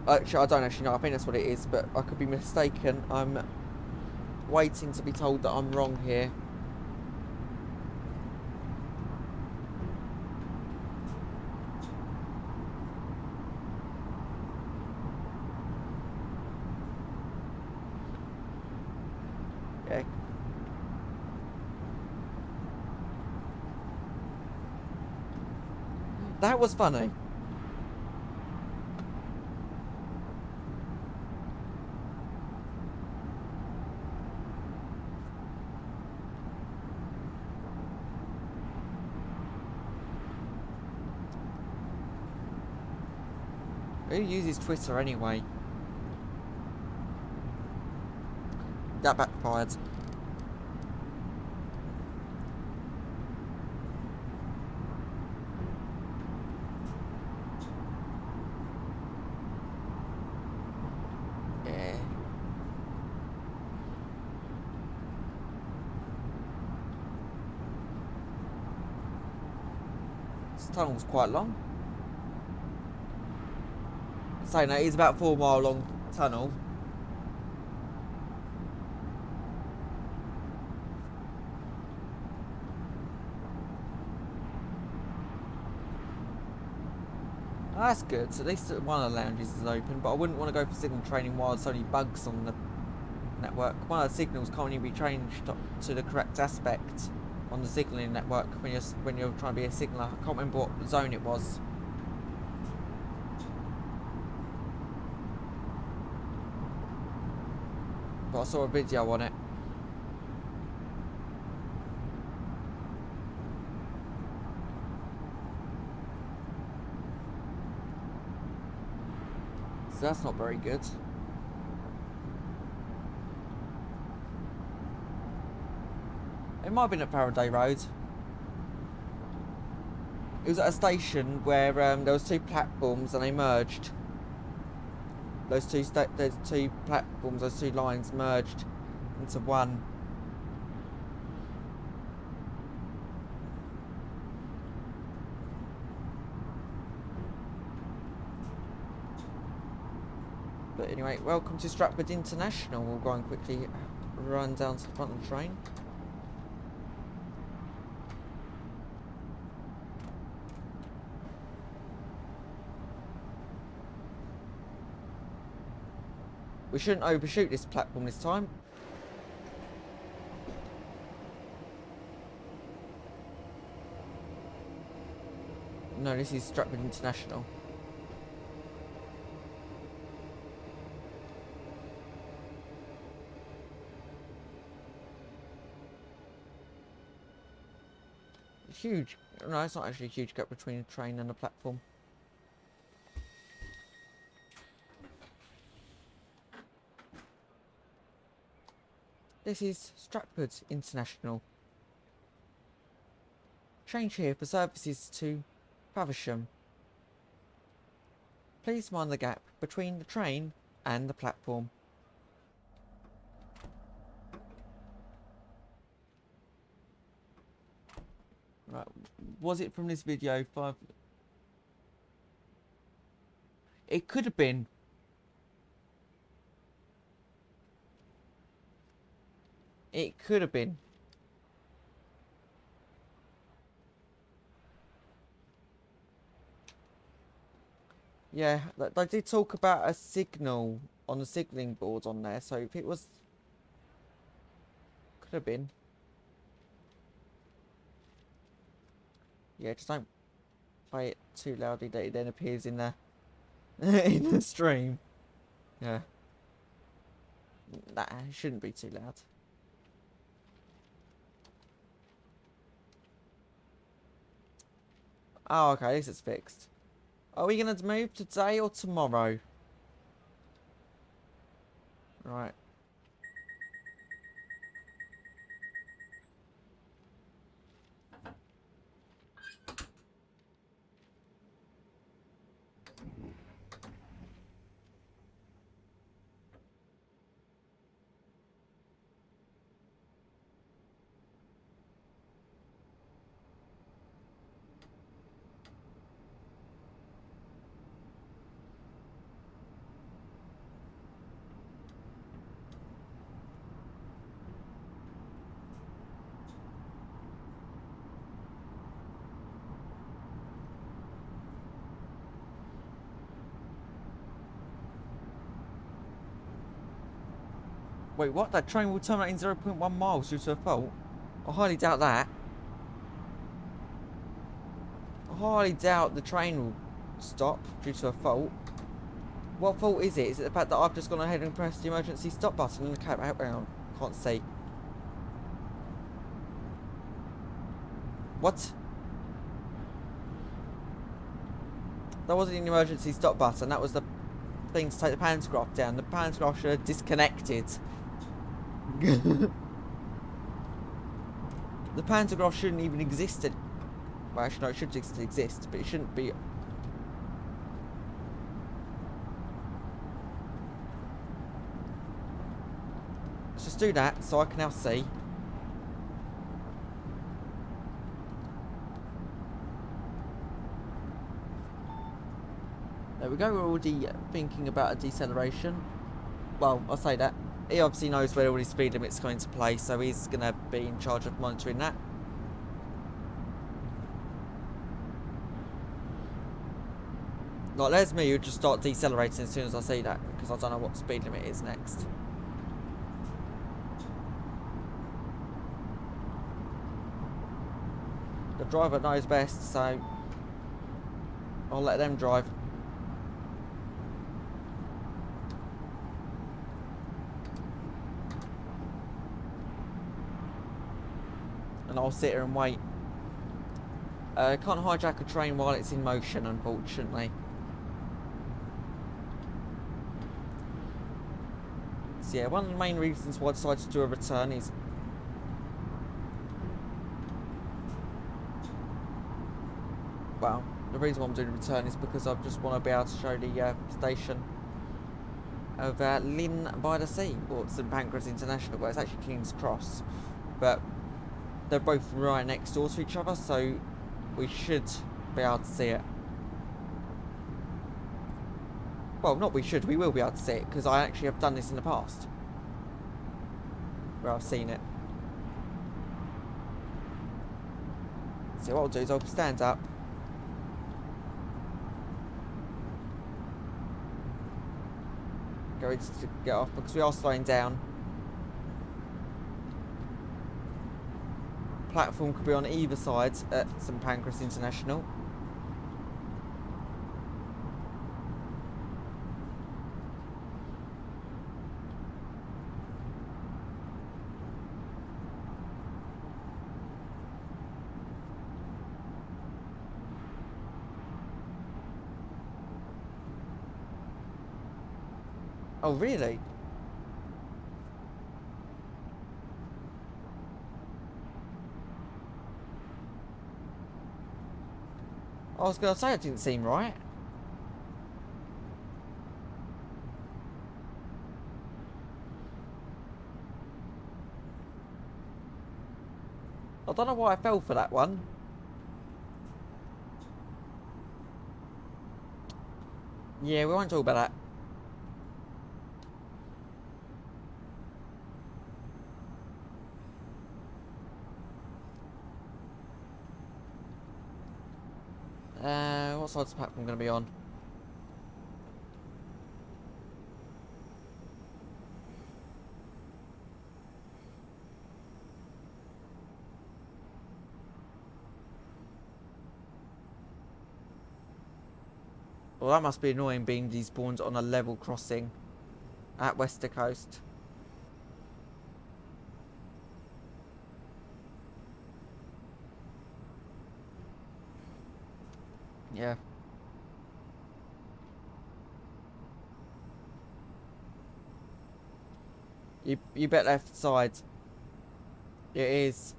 Actually, I don't actually know, I think that's what it is, but I could be mistaken. I'm waiting to be told that I'm wrong here. Yeah. That was funny. Who uses Twitter anyway? That backfired. This tunnel's quite long. Saying that, it's about 4 mile long tunnel. Oh, that's good. So at least one of the lounges is open, but I wouldn't want to go for signal training while there's only bugs on the network. One of the signals can't even be changed to the correct aspect on the signalling network when you're trying to be a signaller. I can't remember what zone it was. But I saw a video on it. So that's not very good. It might have been at Faraday Road. It was at a station where there was 2 platforms and they merged. Those two platforms, those 2 lines merged into one. But anyway, welcome to Stratford International. We'll go and quickly run down to the front of the train. We shouldn't overshoot this platform this time. No, this is Stratford International. Huge. No, it's not actually a huge gap between the train and the platform. This is Stratford International. Change here for services to Faversham. Please mind the gap between the train and the platform. Right, was it from this video? It could have been. It could have been. Yeah, they did talk about a signal on the signalling board on there, so if it was... Could have been. Yeah, just don't play it too loudly that it then appears in the in the stream. Yeah. Nah, it shouldn't be too loud. Oh, okay, at least it's fixed. Are we going to move today or tomorrow? Right. Wait, what? That train will terminate in 0.1 miles due to a fault? I highly doubt that. I highly doubt the train will stop due to a fault. What fault is it? Is it the fact that I've just gone ahead and pressed the emergency stop button and the cab outbound? Can't see. What? That wasn't an emergency stop button. That was the thing to take the pantograph down. The pantograph should have disconnected. The pantograph shouldn't even exist. Well, actually, no, it should just exist, but it shouldn't be. Let's just do that so I can now see. There we go, we're already thinking about a deceleration. Well, I'll say that. He obviously knows where all his speed limit's going to play, so he's going to be in charge of monitoring that. Like, there's me who just start decelerating as soon as I see that, because I don't know what speed limit is next. The driver knows best, so I'll let them drive. And I'll sit here and wait. Can't hijack a train while it's in motion, unfortunately. So yeah, one of the main reasons why I decided to do a return is... Well, the reason why I'm doing a return is because I just want to be able to show the station of Lynn by the Sea, or St Pancras International, where it's actually King's Cross. But they're both right next door to each other, so we should be able to see it. Well, not we should, we will be able to see it, because I actually have done this in the past. Where I've seen it. So what I'll do is I'll stand up. Go ready to get off, because we are slowing down. Platform could be on either side at St Pancras International. Oh, really? I was going to say it didn't seem right. I don't know why I fell for that one. Yeah, we won't talk about that. What side's the platform going to be on? Well, that must be annoying being despawned on a level crossing at Wester Coast. Yeah. You bet left side. It is.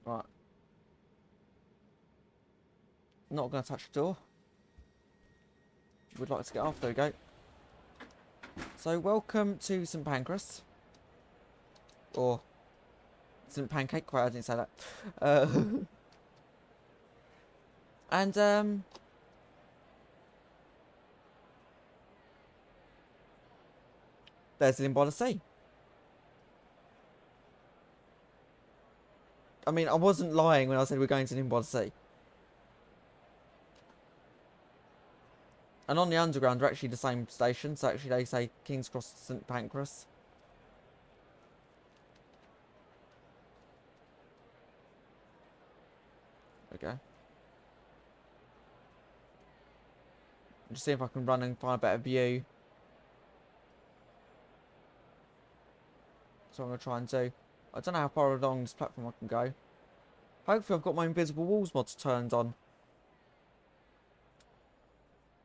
Right. Not going to touch the door. Would like to get off. There we go. So, welcome to St Pancras. Or St Pancake. Quite, I didn't say that. And, there's Lynn by the Sea. I mean, I wasn't lying when I said we're going to Lynn by the Sea. And on the underground, they're actually the same station. So actually, they say King's Cross St Pancras. Okay. Just see if I can run and find a better view. That's what I'm going to try and do. I don't know how far along this platform I can go. Hopefully I've got my invisible walls mods turned on.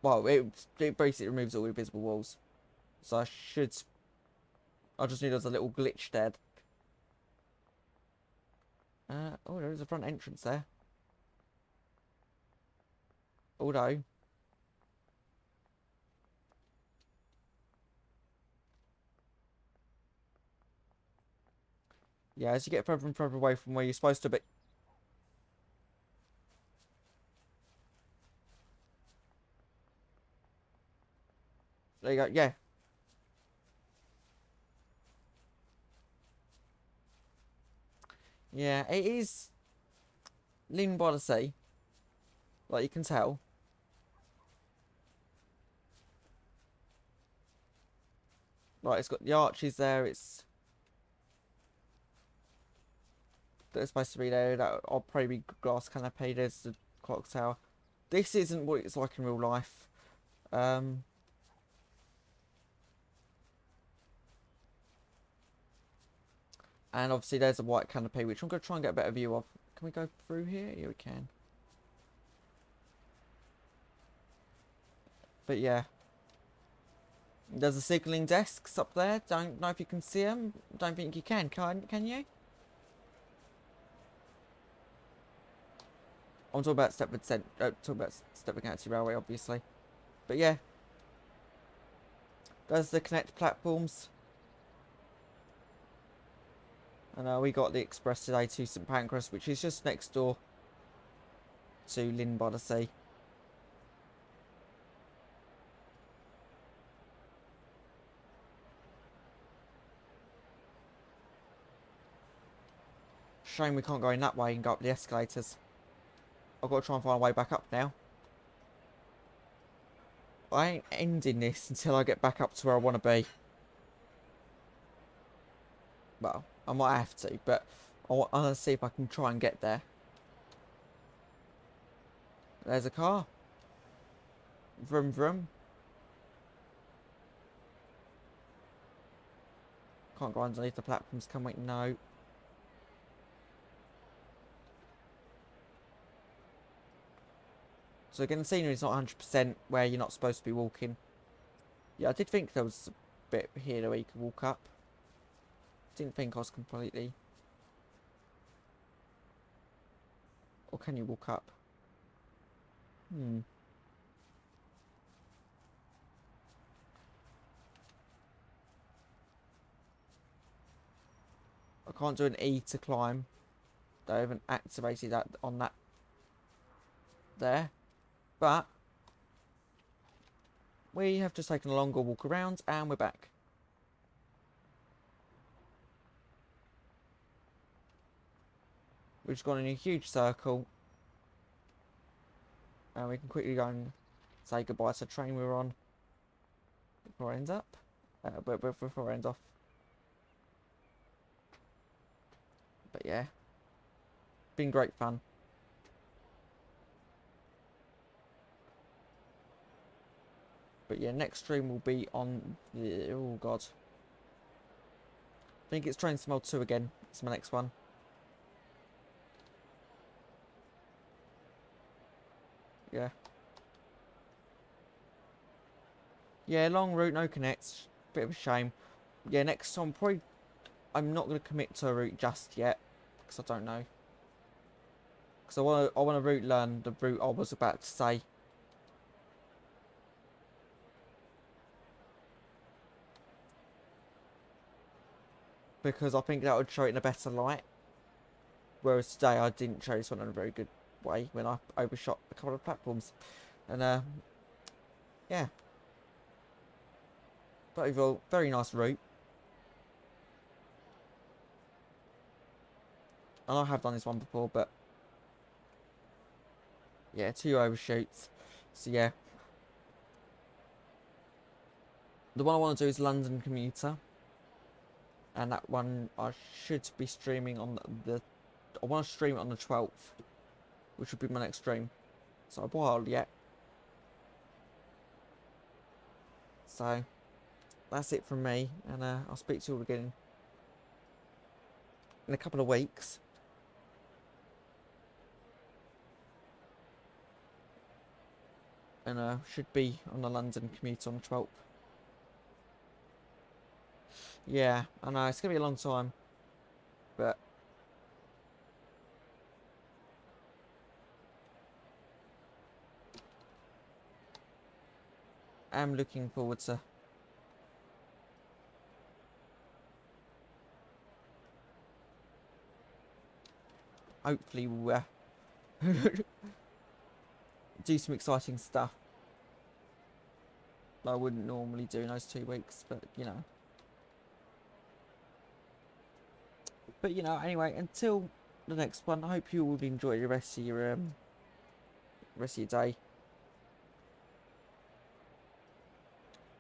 Well, it basically removes all invisible walls. So I should I just knew there was a little glitch there. Oh, there is a front entrance there. Although, yeah, as you get further and further away from where you're supposed to be. There you go, yeah. Yeah, it is Lynn by the sea. Like you can tell. Like it's got the arches there, it's that's supposed to be there. That'll probably be glass canopy. There's the clock tower. This isn't what it's like in real life. Um, and obviously there's a white canopy, which I'm going to try and get a better view of. Can we go through here? Yeah, we can. But yeah. There's a signalling desks up there. Don't know if you can see them. Don't think you can you? I'm talking about Stratford County Railway, obviously. But yeah. There's the connect platforms. And we got the express today to St Pancras, which is just next door to Lynn by the Sea. Shame we can't go in that way and go up the escalators. I've got to try and find a way back up now. I ain't ending this until I get back up to where I want to be. Well, I might have to, but I want to see if I can try and get there. There's a car. Vroom vroom. Can't go underneath the platforms, can we? No. So again, the scenery is not 100% where you're not supposed to be walking. Yeah, I did think there was a bit here where you could walk up. Didn't think I was completely... Or can you walk up? I can't do an E to climb. They haven't activated that on that there. But we have just taken a longer walk around and we're back. We've just gone in a huge circle. And we can quickly go and say goodbye to the train we were on before it ends up. Before it ends off. But yeah. Been great fun. But yeah, next stream will be on the... Oh god. I think it's Train Smell 2 again. It's my next one. Yeah. Yeah, long route, no connects. Bit of a shame. Yeah, next time probably... I'm not going to commit to a route just yet. Because I don't know. Because I want to learn the route I was about to say. Because I think that would show it in a better light. Whereas today I didn't show this one in a very good way when I overshot a couple of platforms. And yeah. But overall, very nice route. And I have done this one before, but yeah, 2 overshoots. So yeah. The one I want to do is London Commuter. And that one I should be streaming on I want to stream it on the 12th. Which would be my next stream. So a while yet. So that's it from me. And I'll speak to you all again in a couple of weeks. And should be on the London commute on the 12th. Yeah, I know, it's going to be a long time. But I'm looking forward to. Hopefully we'll do some exciting stuff that I wouldn't normally do in those 2 weeks, but you know. But you know, anyway, until the next one, I hope you all enjoy the rest of your day.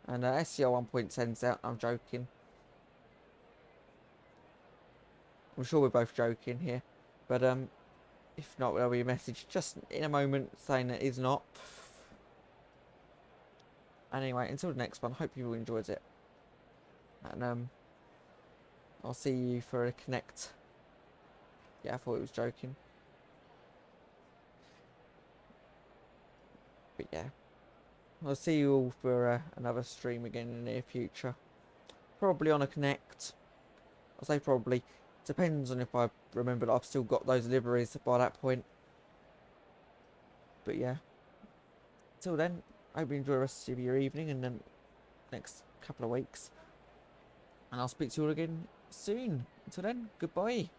And SCR 1.10's out. I'm joking. I'm sure we're both joking here, but if not, there'll be a message just in a moment saying that it's not. Anyway, until the next one, hope you all enjoyed it, and I'll see you for a connect. Yeah, I thought it was joking, but yeah, I'll see you all for another stream again in the near future. Probably on a connect. I'll say probably. Depends on if I remember that I've still got those liveries by that point. But yeah, till then, I hope you enjoy the rest of your evening and then next couple of weeks. And I'll speak to you all again soon. Until then, goodbye.